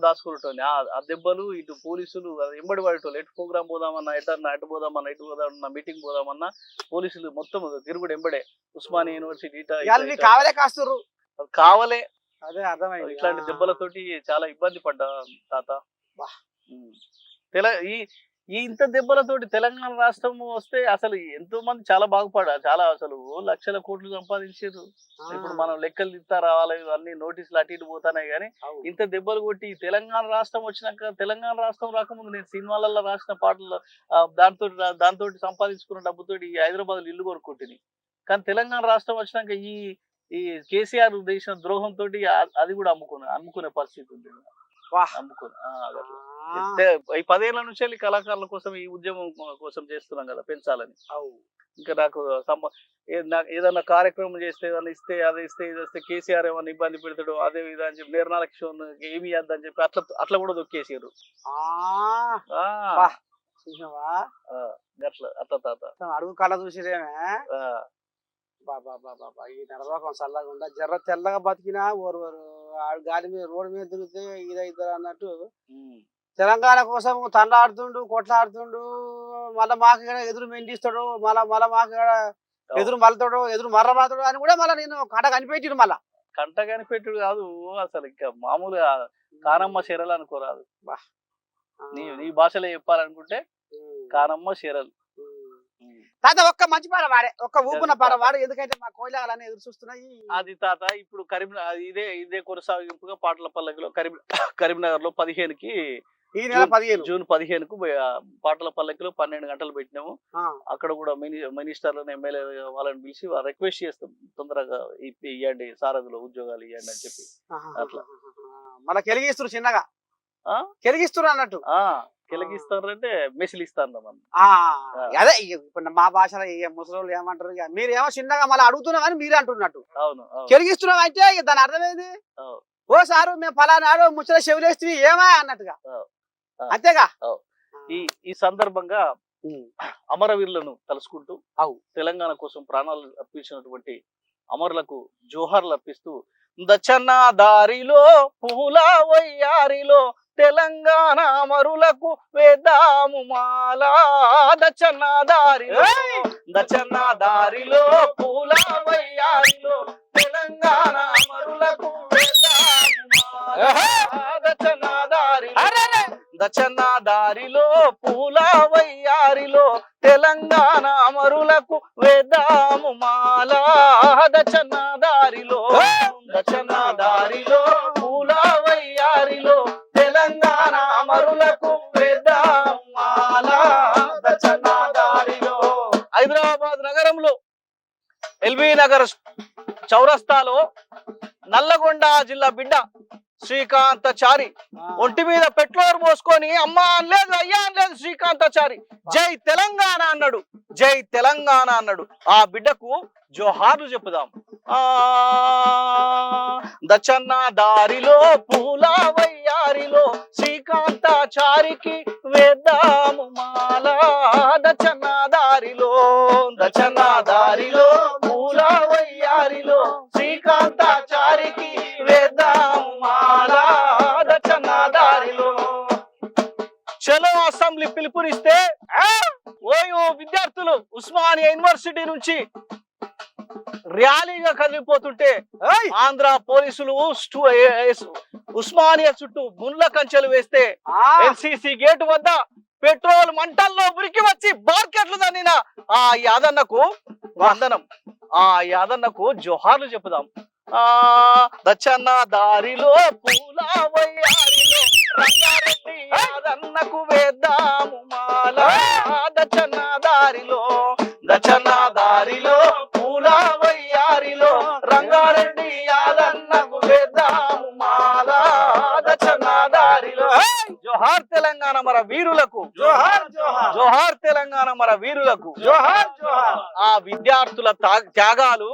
దాచుకునేటోని. ఆ దెబ్బలు ఇటు పోలీసులు ఎంబడి పడేటోళ్ళు. ఎటు ప్రోగ్రామ్ పోదామన్నా, అటు పోదామన్నా మీటింగ్ పోదామన్నా పోలీసులు మొత్తం తిరుగుడు ఎంబడే. ఉస్మానియా యూనివర్సిటీ కావలే. అదే అర్థమైంది. ఇట్లాంటి దెబ్బలతోటి చాలా ఇబ్బంది పడ్డా తాత. ఇంత దెబ్బలతోటి తెలంగాణ రాష్ట్రం వస్తే అసలు ఎంతో మంది చాలా చాలా అసలు లక్షల కోట్లు సంపాదించారు. ఇప్పుడు మనం లెక్కలు తీస్తా రావాలి, అన్ని నోటీసులు అటు ఇటు పోతానే గానీ ఇంత దెబ్బలు కొట్టి తెలంగాణ రాష్ట్రం వచ్చినాక, తెలంగాణ రాష్ట్రం రాకముందు నేను సినిమాలలో రాసిన పాటలు దాంతో సంపాదించుకున్న డబ్బుతోటి హైదరాబాద్ ఇల్లు కొనుక్కుంటుంది. కానీ తెలంగాణ రాష్ట్రం వచ్చినాక ఈ కేసీఆర్ చేసిన ద్రోహంతో అది కూడా అమ్ముకునే పరిస్థితి ఉంది. ఈ 10 ఏళ్ల నుంచి వెళ్ళి కళాకారుల కోసం ఈ ఉద్యమం కోసం చేస్తున్నాం కదా, పెంచాలని. ఇంకా నాకు ఏదన్నా కార్యక్రమం చేస్తే ఏదన్నా ఇస్తే అది ఇస్తే ఇది వస్తే కేసీఆర్ ఏమన్నా ఇబ్బంది పెడతాడు, అదే విధంగా అని చెప్పి నిర్మల కిషోర్ ఏమి ఇద్దని చెప్పి అట్లా కూడా దొక్కేసారు. అట్లా తాత అడుగు కళ చూసిరేమే. ఈ నరలోకం చల్లగా ఉండ జర్ర తెల్లగా బతికినా గాలి మీద రోడ్డు మీద తిరిగితే ఇదైతారు అన్నట్టు తెలంగాణ కోసం తండ్లాడుతుండు, కొట్లాడుతుండు. మళ్ళా మాకు ఎదురు మెండిస్తాడు, మళ్ళా మాకు ఎదురు మలతాడు, ఎదురు మర్రమాతాడు అని కూడా మళ్ళీ నేను కంట కనిపెట్టిడు. మళ్ళా కంట కనిపెట్టుడు కాదు అసలు, ఇంకా మామూలుగా కానమ్మ చీరలు అనుకోరాదు. నీ భాషలో చెప్పాలనుకుంటే కానమ్మ చీరలు. తాత ఒక్క మంచి పాట వాడే, ఒక్క ఊపున పాట వాడు, ఎందుకంటే మా కోయిలాలని ఎదురు చూస్తున్నాయి. అది తాత ఇప్పుడు ఇదే కొనసాగింపుగా పాటల పల్లకిలో కరీంనగర్ లో 15కి ఈ నెల 15 జూన్ 15కు పాటల పల్లకిలో 12 గంటలు పెట్టినాము. అక్కడ కూడా మినిస్టర్లను ఎమ్మెల్యే వాళ్ళని పిలిచి రిక్వెస్ట్ చేస్తాం, తొందరగా ఇవ్వండి సారథిలో ఉద్యోగాలు ఇవ్వండి అని చెప్పి. అట్లా మళ్ళీ కెలిగిస్తారు, చిన్నగా కెలిగిస్తారు అన్నట్టు. కెలిగిస్తారంటే మెసిల్ ఇస్తారు. అదే ఇప్పుడు మా భాషలో ముసలి ఏమంటారు, మీరేమో చిన్నగా మళ్ళీ అడుగుతున్నాం అని మీరు అంటున్నట్టు. అవును, కెలిగిస్తున్నాం అంటే దాని అర్థమైంది, ఓ సారు మేము ఫలానాడు ముచ్చట చెవులేస్తే ఏమా అన్నట్టుగా, అంతేగా. ఈ సందర్భంగా అమరవీరులను తలుసుకుంటూ తెలంగాణ కోసం ప్రాణాలు అర్పించినటువంటి అమరులకు జోహార్లు అర్పిస్తూ, దచ్చన్న దారిలో పూల వయ్యారిలో తెలంగాణ అమరులకు వేద్దాము మాల. దచ్చన్న దారిలో పూల వయ్యారిలో తెలంగాణ అమరులకు వేద్దాము మాల. దచ్చన్న దారిలో పూల వయ్యారిలో తెలంగాణ అమరులకు వేద్దాము మాల. పామరులకు వేద్దాము మాల దచ్చన్న దారిలో. హైదరాబాద్ నగరంలో ఎల్బీ నగర్ చౌరస్తాలో నల్లగొండ జిల్లా బిడ్డ శ్రీకాంతాచారి ఒంటి మీద పెట్రోల్ మోసుకొని అమ్మా అనలేదు అయ్యా అనలేదు శ్రీకాంతాచారి జై తెలంగాణ అన్నాడు, జై తెలంగాణ అన్నాడు. ఆ బిడ్డకు జోహార్లు చెప్పుదాం. దచ్చన్న దారిలో పూల వయ్యారిలో శ్రీకాంతాచారికి వేద్దాము మాల దచ్చన్న దారిలో, దచ్చన్న దారిలో పూల వయ్యారిలో శ్రీకాంతాచారికి వేద్దాము మాల దచ్చన్న దారిలో. చలో అసెంబ్లీ పిలుపునిస్తే ఓయో విద్యార్థులు ఉస్మానియా యూనివర్సిటీ నుంచి ర్యాలీగా కదిలిపోతుంటే ఆంధ్ర పోలీసులు ఉస్మానియా చుట్టూ ముళ్ళ కంచెలు వేస్తే ఎన్సిసి గేటు వద్ద పెట్రోల్ మంటల్లో ఉరికి వచ్చి బార్కెట్లు దన్నిన ఆ యాదన్నకు వందనం, ఆ యాదన్నకు జోహార్లు చెప్పుదాం. దచ్చన్న దారిలో పూల వయ్యారిలో రంగారెడ్డి యాదన్నకు వేద్దాము మాల దచ్చన్న దారిలో, దచ్చన్న దారిలో పూల వయ్యారిలో రంగారెడ్డి యాదన్నకు వేద్దాము మాల దచ్చన్న దారిలో. జోహార్ తెలంగాణ మన వీరులకు, జోహార్ జోహార్, జోహార్ తెలంగాణ మన వీరులకు, జోహార్ జోహార్. ఆ విద్యార్థుల త్యాగాలు,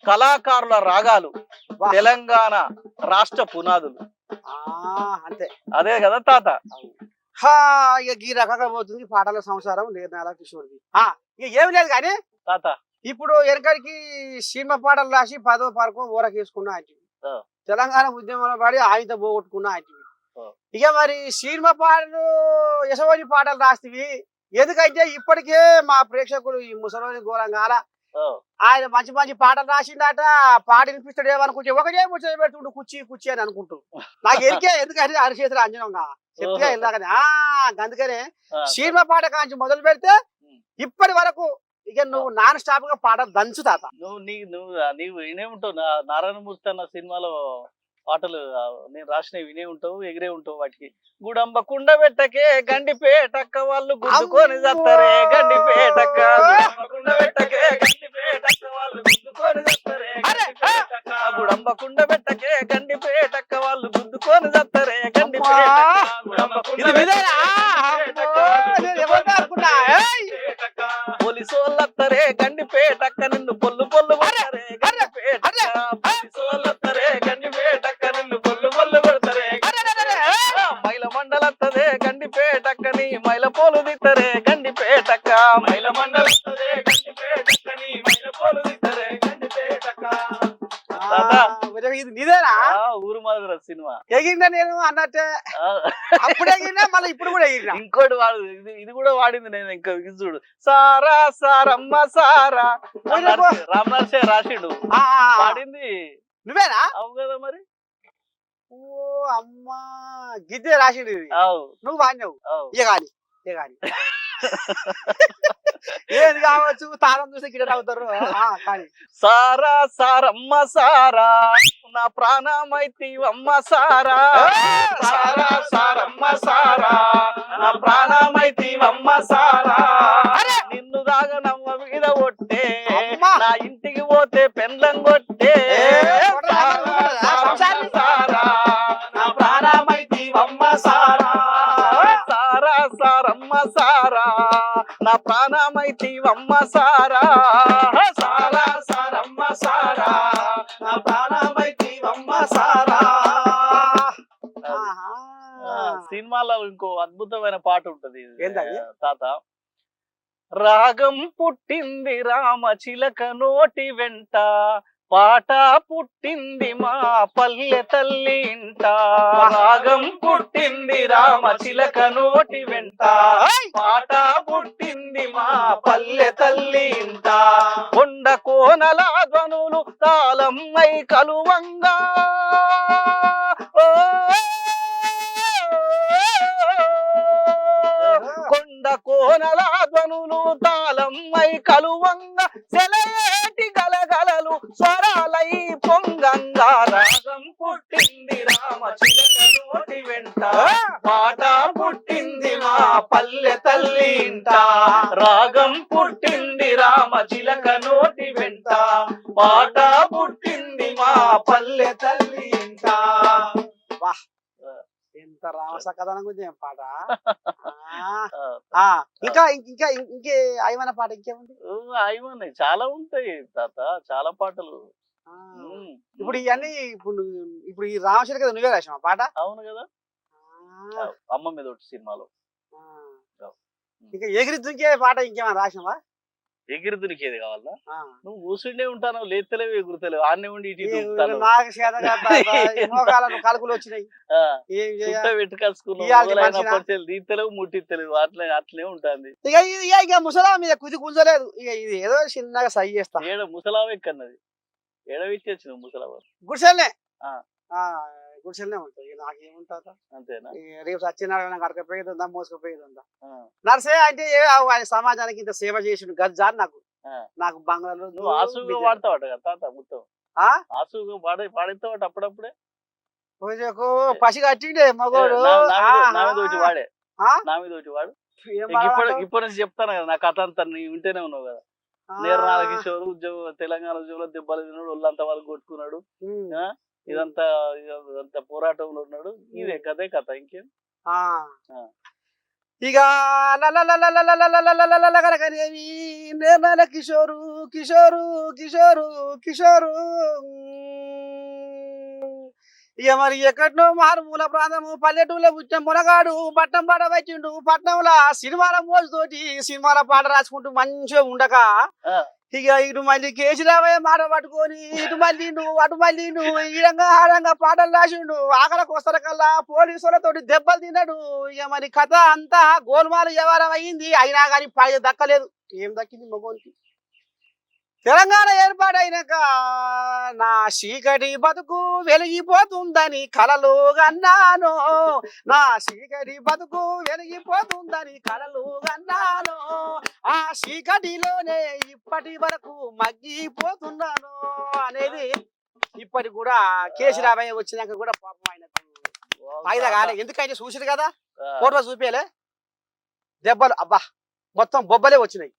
కళాకారుల రాగాలు తెలంగాణ రాష్ట్ర పునాదులు. అంతే, అదే కదా తాత. ఇక ఈ రకంగా పోతుంది పాటల సంసారం నిర్ణయాల కిషోర్ది. ఇక ఏమి లేదు కానీ తాత ఇప్పుడు వెనకడికి సినిమా పాటలు రాసి 10వ పార్కు ఊరకేసుకున్నా అంటే తెలంగాణ ఉద్యమంలో పడి ఆయుధ పోగొట్టుకున్నా అంటే ఇక మరి సినిమా పాటలు యశోని పాటలు రాస్తేవి ఎందుకంటే ఇప్పటికే మా ప్రేక్షకులు ఈ ముసలోని ఘోరంగాల ఆయన మంచి మంచి పాటలు రాసిండట, పాట వినిపిస్తాడు ఏమనుకుంటే ఒకటే ముచ్చట పెడుతుండు కుర్చీ కుర్చీ అని అనుకుంటూ నాకు ఎరికే ఎందుకంటే అరిచేతులు అంజనంగా చెప్తే వెళ్ళాకనే అందుకనే సినిమా పాట కాంచి మొదలు పెడితే ఇప్పటి వరకు ఇక నువ్వు నాన్ స్టాప్ గా పాట దంచు తాత. నీవు వినే ఉంటావు నారాయణమూర్తి అన్న సినిమాలో పాటలు నేను రాసినవి వినే ఉంటావు, ఎగిరే ఉంటావు వాటికి. గుడంబ కుండ పెట్టకే గండిపేటక్క వాళ్ళు గుద్దుకొని చత్తరే గండిపేటక్క, కుండ పెట్టకే గండిపేటక్క వాళ్ళు గుద్దుకొని చత్తరే గండిపేటక్క, గుడంబ కుండ పెట్టకే గండిపేటక్క వాళ్ళు గుద్దుకొని చత్తరే గండిపేటక్క, గుడంబ కుండ పోలీసోళ్ళత్తరే గండిపేటక్క నిన్ను పొల్లు పొల్లు కొడతారే గండిపేటక్క, పోలీసోళ్ళత్తరే గండిపేటక్క నిన్ను పొల్లు పొల్లు కొడతారే మైల మండలత్తదే గండిపేటక్కని మైల పోలు దిత్తరే గండిపేటక్క, మైల మండలత్తదే గండిపేటక్కని మైల పోలు దిత్తరే గండిపేటక్క. ఇది నిదేనా ఊరు మాదిర సినిమా ఎగిరినా నేను అన్నట్టే అప్పుడు ఎగిరినా మళ్ళీ ఇప్పుడు కూడా ఎగిరినా. ఇంకోటి వాడు ఇది కూడా వాడింది నేను ఇంకా చూడు. సారా సారమ్మ సారా రామ్ నరసే రాసిండు వాడింది నువ్వేనా? అవు కదా మరి. ఓ అమ్మా గిద్దే రాసిండు ఇది, నువ్వు వాడినావు. ఇక కానీ ఇక కానీ ఏది కావచ్చు తారం చూస్తే గిడ అవుతారు కానీ. సారా సారమ్మ సారా నా ప్రాణమైతివమ్మ సారా, సారా సారమ్మ సారా నా ప్రాణమైతివమ్మ సారా, నిన్ను దాగా నమ్మ మీద కొట్టే నా ఇంటికి పోతే పెండ్లం కొట్టే సారా నా ప్రాణమైతివమ్మ సారా, సారా సారమ్మ సారా నా ప్రాణమైతివమ్మ సారా, సారా సారమ్మ సారా నా ప్రాణమైతివమ్మ సారా. సినిమాలో ఇంకో అద్భుతమైన పాట ఉంటది తాత. రాగం పుట్టింది రామ చిలక నోటి వెంట, పాట పుట్టింది మా పల్లె తల్లి ఇంట, రాగం పుట్టింది రామ చిలక నోటి వెంట, పాట పుట్టింది మా పల్లె తల్లి ఇంట, కొండ కోనల ధ్వనులు తాళమ్మై కలువంగా, కొండ కోనల ధ్వనులు తాళమ్మై కలువంగా, సెలయేటి గలగలలు స్వరాలై పొంగంగా, రాగం పుట్టింది రామ చిలక నోటి వెంట, పాట పుట్టింది మా పల్లె తల్లి ఇంట రాగం పుట్టింది రామ చిలక నోటి వెంట పాట పుట్టింది మా పల్లె తల్లి ఇంట. వాహ్ ఎంత రామసకథనంగా ఉంది ఏం పాట. ఇంకా ఇంకా ఇంకే అయ్యమన్న పాట ఇంకేముంది? అవి చాలా ఉంటాయి తాత, చాలా పాటలు. ఇప్పుడు ఇవన్నీ ఇప్పుడు ఈ రామశిల కదా నువ్వే రాసావా పాట? అవును కదా, అమ్మ మీద ఒకటి సినిమాలో. ఇంకా ఎగిరి దుంకే పాట ఇంకేమైనా రాసినవా? ఎగిరి దునికేది కావాలా? నువ్వు కూర్చుండే ఉంటాను, లేతలేవు ఎగురుతలేవు, ఆన్నే ఉండి ఇటు నాకు చేత మోకాలను కలుకులు వచ్చినాయి పెట్టుకలుసుకున్నావు, తీతలేవు ముట్టిత్తలేవు, అట్లే ఉంటుంది. ఇక ముసలా మీద కుది గుంజలేదు. ఇక ఇది ఏదో చిన్నగా సై చేస్తా. ఏడ ముసలావ ఎక్కన్నది, ఏడవిచ్చి వచ్చినావు ముసలావ? గుడిసెల్నే గుడిసెల్నే ఉంటుంది. నాకేముంటుందా అంతేనా? రేపు సత్యనారాయణ కడకపోయేది ఉందా, మోసుకుపోయేది ఉందా? నర్సే అంటే ఆయన సమాజానికి ఇంత సేవ చేసిండు గజ్జా నాకు బంగారు. నువ్వు ఆసుగా వాడతావట కదా తాత, మొత్తం ఆసుగా పాడేస్తావట అప్పుడప్పుడే. పసి కట్టిండే మగోడు నా మీద ఒకటి వాడే, నా మీద ఒకటి వాడు. ఇప్పటి నుంచి చెప్తాను కదా నా కథ అంతా, నీ వింటేనే ఉన్నావు కదా. నేర్నాల కిషోర్ ఉద్యోగం, తెలంగాణ ఉద్యోగంలో దెబ్బలు తిన్నాడు, ఒళ్ళంతా వాళ్ళు కొట్టుకున్నాడు, ఇదంతా పోరాటంలో ఉన్నాడు. ఇదే కథే కథ, ఇంకేం. ఇక నిర్మల కిషోరు కిషోరు కిషోరు కిషోరు ఇక మరి ఎక్కడో మారుమూల ప్రాంతము పల్లెటూళ్ళ పుట్టిన మునగాడు పట్నం పాట వచ్చిండు. పట్నంలో సినిమాల మోజుతోటి సినిమాల పాట రాసుకుంటూ మంచిగా ఉండక ఇక ఇటు మళ్ళీ కేసీరావయ్య మాట పట్టుకొని ఇటు మళ్ళీ అటు మళ్ళీ ఈడంగా ఆడంగా పాటలు రాసిండు. ఆకలకు వస్తారు కల్లా పోలీసులతోటి దెబ్బలు తిన్నాడు. ఇక మరి కథ అంతా గోల్మాల వ్యవహారం అయ్యింది. అయినా కానీ పై దక్కలేదు. ఏం దక్కింది మగోనికి? తెలంగాణ ఏర్పాటైనాక నా చీకటి బతుకు వెలిగిపోతుందని కలలు కన్నాను, నా చీకటి బతుకు వెలిగిపోతుందని కలలు కన్నాను, ఆ చీకటిలోనే ఇప్పటి వరకు మగ్గిపోతున్నాను అనేది ఇప్పటి కూడా కేసీరావయ్య వచ్చినాక కూడా పాపం ఆయనకు ఫాయిదా కాలే. ఎందుకంటే చూసిరు కదా ఫోటో చూపేలే దెబ్బలు, అబ్బా మొత్తం బొబ్బలే వచ్చినాయి.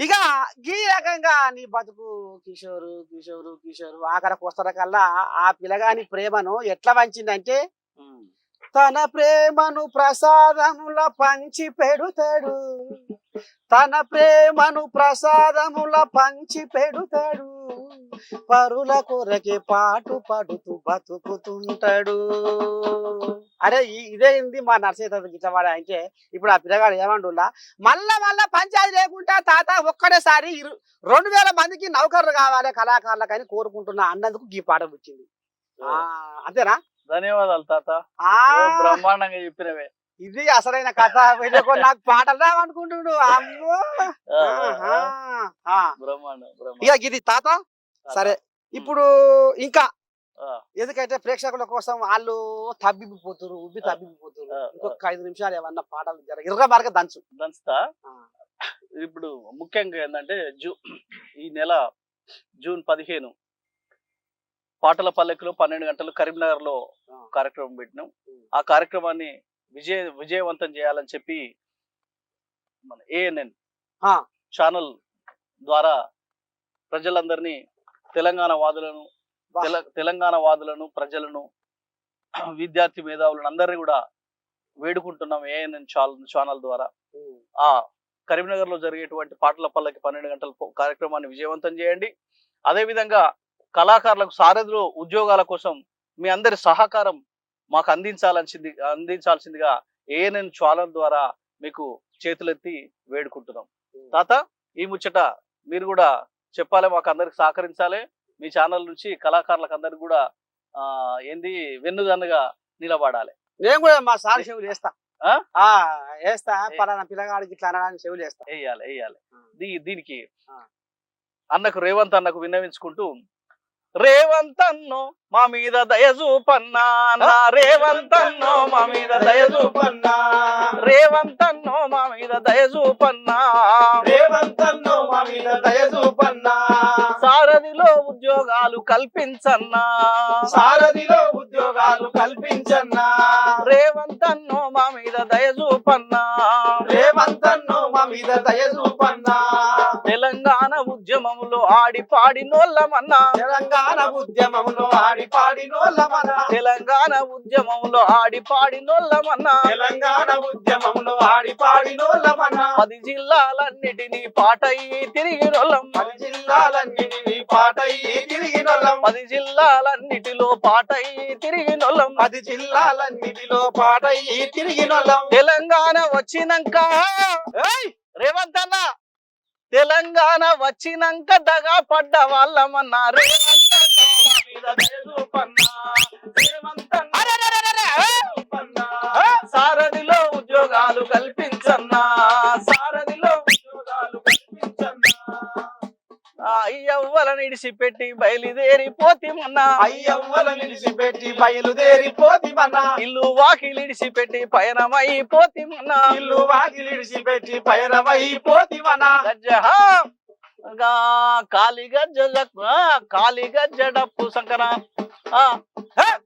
ఇక ఈ రకంగా నీ బతుకు కిషోరు కిషోరు కిషోరు ఆఖరకు వస్తార కల్లా ఆ పిల్లగాని ప్రేమను ఎట్లా వంచిందంటే, తన ప్రేమను ప్రసాదముల పంచి పెడుతాడు, తన ప్రేమను ప్రసాదముల పంచి పెడుతాడు, పరుల కొరకే పాటు పడుతూ బతుకుతుంటాడు. అరే ఇదే మా నర్సయ్య గిట్లవాడ అంటే ఇప్పుడు ఆ పిల్లగాడు ఏమంటున్నా మళ్ళా పంచాయతీ లేకుండా తాత ఒక్కడేసారి 2000 మందికి నౌకర్లు కావాలి కళాకారులకు అని కోరుకుంటున్నా అన్నందుకు ఈ పాట వచ్చింది. అంతేనా? ధన్యవాదాలు తాత, బ్రహ్మాండంగా చెప్పినవే. ఇది అసలైన కథ. నాకు పాటలు రావనుకుంటున్నాడు. అమ్మో ఇక ఇది తాత. సరే ఇప్పుడు ఇంకా ఎందుకంటే ప్రేక్షకుల కోసం వాళ్ళు తబ్బిపోతున్నారు, ఉబ్బి తబ్బిపోతున్నారు. ఇంకొక 5 నిమిషాలు ఏమన్నా పాటలు ఇర్ర మార్గ దంచుతా. ఇప్పుడు ముఖ్యంగా ఏంటంటే ఈ నెల జూన్ 15 పాటల పల్లెకులో 12 గంటలు కరీంనగర్ లో కార్యక్రమం పెట్టినాం. ఆ కార్యక్రమాన్ని విజయవంతం చేయాలని చెప్పి మన ANN ఛానల్ ద్వారా ప్రజలందరినీ తెలంగాణ వాదులను ప్రజలను విద్యార్థి మేధావులను అందరినీ కూడా వేడుకుంటున్నాం ANN ఛానల్ ద్వారా. ఆ కరీంనగర్ లో జరిగేటువంటి పాటల పల్లకి 12 గంటల కార్యక్రమాన్ని విజయవంతం చేయండి. అదే విధంగా కళాకారులకు సారథులు ఉద్యోగాల కోసం మీ అందరి సహకారం మాకు అందించాల్సిందిగా ANN ఛానల్ ద్వారా మీకు చేతులెత్తి వేడుకుంటున్నాం. తాత ఈ ముచ్చట మీరు కూడా చెప్పాలి, మాకు అందరికి సహకరించాలి. మీ ఛానల్ నుంచి కళాకారులకు అందరికి కూడా వెన్నుదన్నుగా నిలబడాలి. నేను కూడా మా సార్ చెవులు వేస్తా పలానా పిల్లగాడికి ఇట్లా అనడానికి చెవులు వేస్తా. వేయాలి. దీనికి అన్నకు రేవంత్ అన్నకు విన్నవించుకుంటూ, రేవంత్ అన్నో మా మీద దయచూపన్నా, రేవంత్ అన్నో మా మీద దయచూపన్నా, రేవంత్ అన్నో మా మీద దయచూపన్నా, రేవంత్ అన్నో మా మీద దయచూపన్నా, సారథిలో ఉద్యోగాలు కల్పించన్నా సారథిలో ఉద్యోగాలు కల్పించన్నా రేవంత్ అన్నో మా మీద దయ చూపన్నా రేవంత్ అన్నో మా మీద దయ చూపన్నా తెలంగాణ ఉద్యమంలో ఆడి పాడినోళ్ళమన్నా తెలంగాణ ఉద్యమంలో ఆడి పాడినోళ్ళమన్నా తెలంగాణ ఉద్యమంలో ఆడి పాడినోళ్ళమన్నా తెలంగాణ ఉద్యమంలో ఆడి పాడినోళ్ళమన్నా 10 జిల్లాలన్నిటినీ పాటయ్యి తిరిగినోళ్ళం 10 జిల్లాలన్నిటినీ పాటయ్యి తిరిగినోళ్ళం 10 జిల్లాలన్నిటిలో పాటయ్యి తిరిగినోళ్ళం 10 జిల్లాలన్నిటిలో పాటయ్యి తిరిగినోళ్ళం తెలంగాణ వచ్చినాక ఏయ్! రేవంత్ అన్న తెలంగాణ వచ్చినాక దగా పడ్డ వాళ్ళమన్నా రేవంత్ అన్న మా మీద దయ చూపన్నా. రేవంత్ అన్న చూపన్నా. సారథిలో ఉద్యోగాలు కల్పించన్నా సారథిలో ఉద్యోగాలు కల్పించన్నా అయ్యవ్వలను ఇడిసిపెట్టి బయలుదేరిపోతిమన్నా అయ్యవ్వల నిలిచిపెట్టి బయలుదేరిపోతిమన్నా ఇల్లు వాకిలి ఇడిసిపెట్టి పయనమైపోతిమన్నా ఇల్లు వాకిలి విడిచిపెట్టి పయనమైపోతిమన్నా గజ్జహా కాలి గజ్జ డప్పు సంకర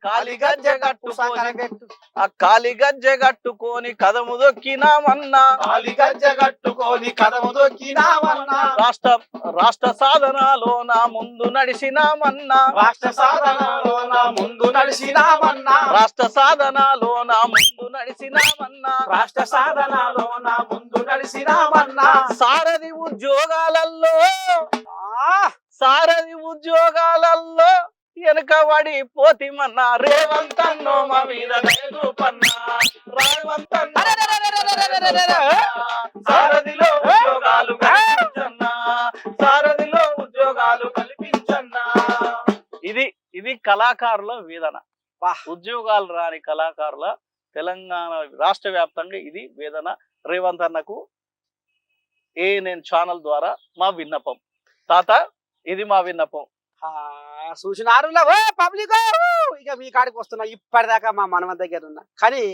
కాలి గజ్జ కట్టుకొని కాలి గజ్జ కట్టుకొని కదము దొక్కినామన్నా కాలి గజ్జ కట్టుకొని కదము దొక్కినామన్నా రాష్ట్ర సాధనలోన ముందు నడిసినామన్నా రాష్ట్ర సాధనలోన ముందు నడిసినామన్నా రాష్ట్ర సాధనలోన ముందు నడిసినామన్నా రాష్ట్ర సాధనలోన ముందు నడిసినామన్నా సారథి ఉద్యోగాలలో ఆ! సారథి ఉద్యోగాలలో వెనకబడి పోతిమన్నా రేవంత్ అన్నో మా మీద దయ చూపన్నా రేవంత్ అన్నో సారథిలో ఉద్యోగాలు కల్పించన్నా సారథిలో ఉద్యోగాలు కల్పించన్నా ఇది కళాకారుల వేదన ఉద్యోగాలు రాని కళాకారుల తెలంగాణ రాష్ట్ర వ్యాప్తంగా ఇది వేదన రేవంత్ అన్నకు నేను ఛానల్ ద్వారా మా విన్నపం తాత ఇది మా విన్నపం చూసినారు పబ్లిక్ ఇక మీ కాడికి వస్తున్నా ఇప్పటిదాకా మా మనమ దగ్గర ఉన్నా కానీ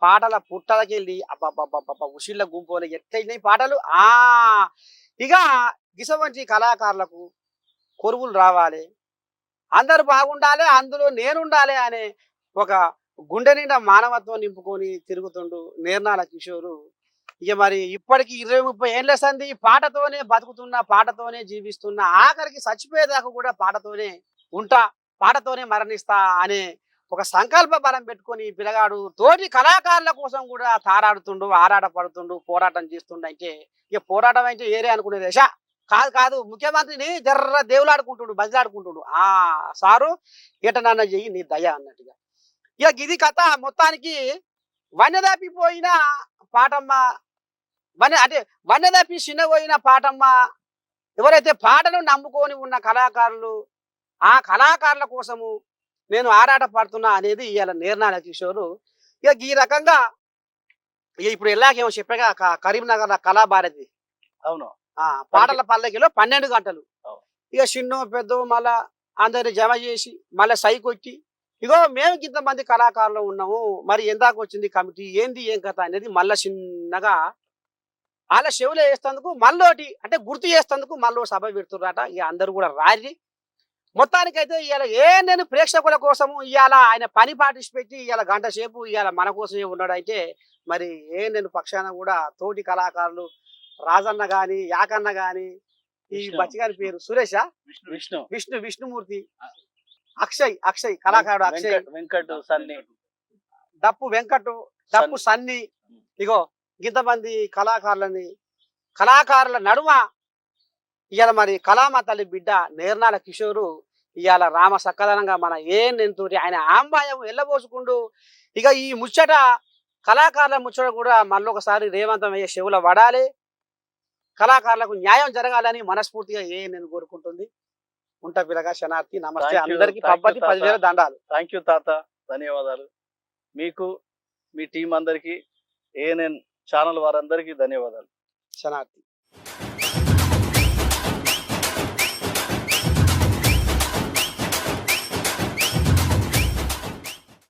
పాటల పుట్టలకి వెళ్ళి అబ్బబ్బబ్బబ్బ ఉషిళ్ళ గుంపులు ఎట్లయినాయి పాటలు ఇక గిసవంటి కళాకారులకు కొరువులు రావాలి అందరు బాగుండాలి అందులో నేనుండాలి అనే ఒక గుండె నిండా మానవత్వం నింపుకొని తిరుగుతుండు నిర్నాల కిషోరు ఇక మరి ఇప్పటికి 20-30 ఏళ్ళ సంది పాటతోనే బతుకుతున్నా పాటతోనే జీవిస్తున్నా ఆఖరికి చచ్చిపోయేదాకా కూడా పాటతోనే ఉంటా పాటతోనే మరణిస్తా అనే ఒక సంకల్ప బలం పెట్టుకొని పిల్లగాడు తోటి కళాకారుల కోసం కూడా తారాడుతుండు ఆరాటపడుతుండు పోరాటం చేస్తుండు అంటే ఇక పోరాటం అంటే ఏరే అనుకునే దేశ కాదు ముఖ్యమంత్రిని జర్ర దేవులాడుకుంటుడు బదిలాడుకుంటుడు సారు ఎటనన్న చెయ్యి నీ దయ అన్నట్టుగా ఇక ఇది కథ మొత్తానికి వన్యదాపిపోయిన పాటమ్మ వన్యదాపి చిన్నపోయిన పాటమ్మ ఎవరైతే పాటను నమ్ముకొని ఉన్న కళాకారులు ఆ కళాకారుల కోసము నేను ఆరాట పడుతున్నా అనేది ఇవాళ నిర్నాల కిషోరు ఇక ఈ రకంగా ఇక ఇప్పుడు ఎలాగేమో చెప్పగా కరీంనగర్ కళాభారతి అవును పాటల పల్లకిలో 12 గంటలు ఇక చిన్న పెద్ద మళ్ళా అందరిని జమ చేసి మళ్ళీ సైకొచ్చి ఇగో మేము ఇంతమంది కళాకారులు ఉన్నాము మరి ఎందాక వచ్చింది కమిటీ ఏంది ఏం కథ అనేది మళ్ళా చిన్నగా వాళ్ళ చెవులు వేస్తేందుకు మళ్ళోటి అంటే గుర్తు చేస్తేందుకు మళ్ళీ సభ పెడుతున్నారట ఇక అందరూ కూడా రారి మొత్తానికైతే ఇవాళ నేను ప్రేక్షకుల కోసము ఇవాళ ఆయన పని పాటించి ఇవాళ గంట సేపు ఇవాళ మన కోసమే ఉన్నాడైతే మరి నేను పక్షాన కూడా తోటి కళాకారులు రాజన్న గాని యాకన్న గాని ఈ బచ్చిగారి పేరు సురేష విష్ణుమూర్తి అక్షయ్ కళాకారుడు అక్షయ్ వెంకట్ సన్ని డప్పు వెంకట్ డప్పు సన్ని ఇగో ఇంతమంది కళాకారుల నడుమ ఇవాళ మరి కళామ తల్లి బిడ్డ నిర్నాల కిషోరు ఇవాళ రామ సక్కదనంగా మన తోటి ఆయన ఆంబాయం ఎల్లబోసుకుంటూ ఇక ఈ ముచ్చట కళాకారుల ముచ్చట కూడా మళ్ళొకసారి రేవంతమయ్యే చెవుల పడాలి కళాకారులకు న్యాయం జరగాలని మనస్ఫూర్తిగా నేను కోరుకుంటుంది ఉంటా పిల్లగా శనార్థి నమస్తే అందరికి పబ్బతి 10,000 దండాలు థ్యాంక్ యూ తాత ధన్యవాదాలు మీకు మీ టీం అందరికి ఏఎన్ఎన్ ఛానల్ వారందరికీ ధన్యవాదాలు శనార్థి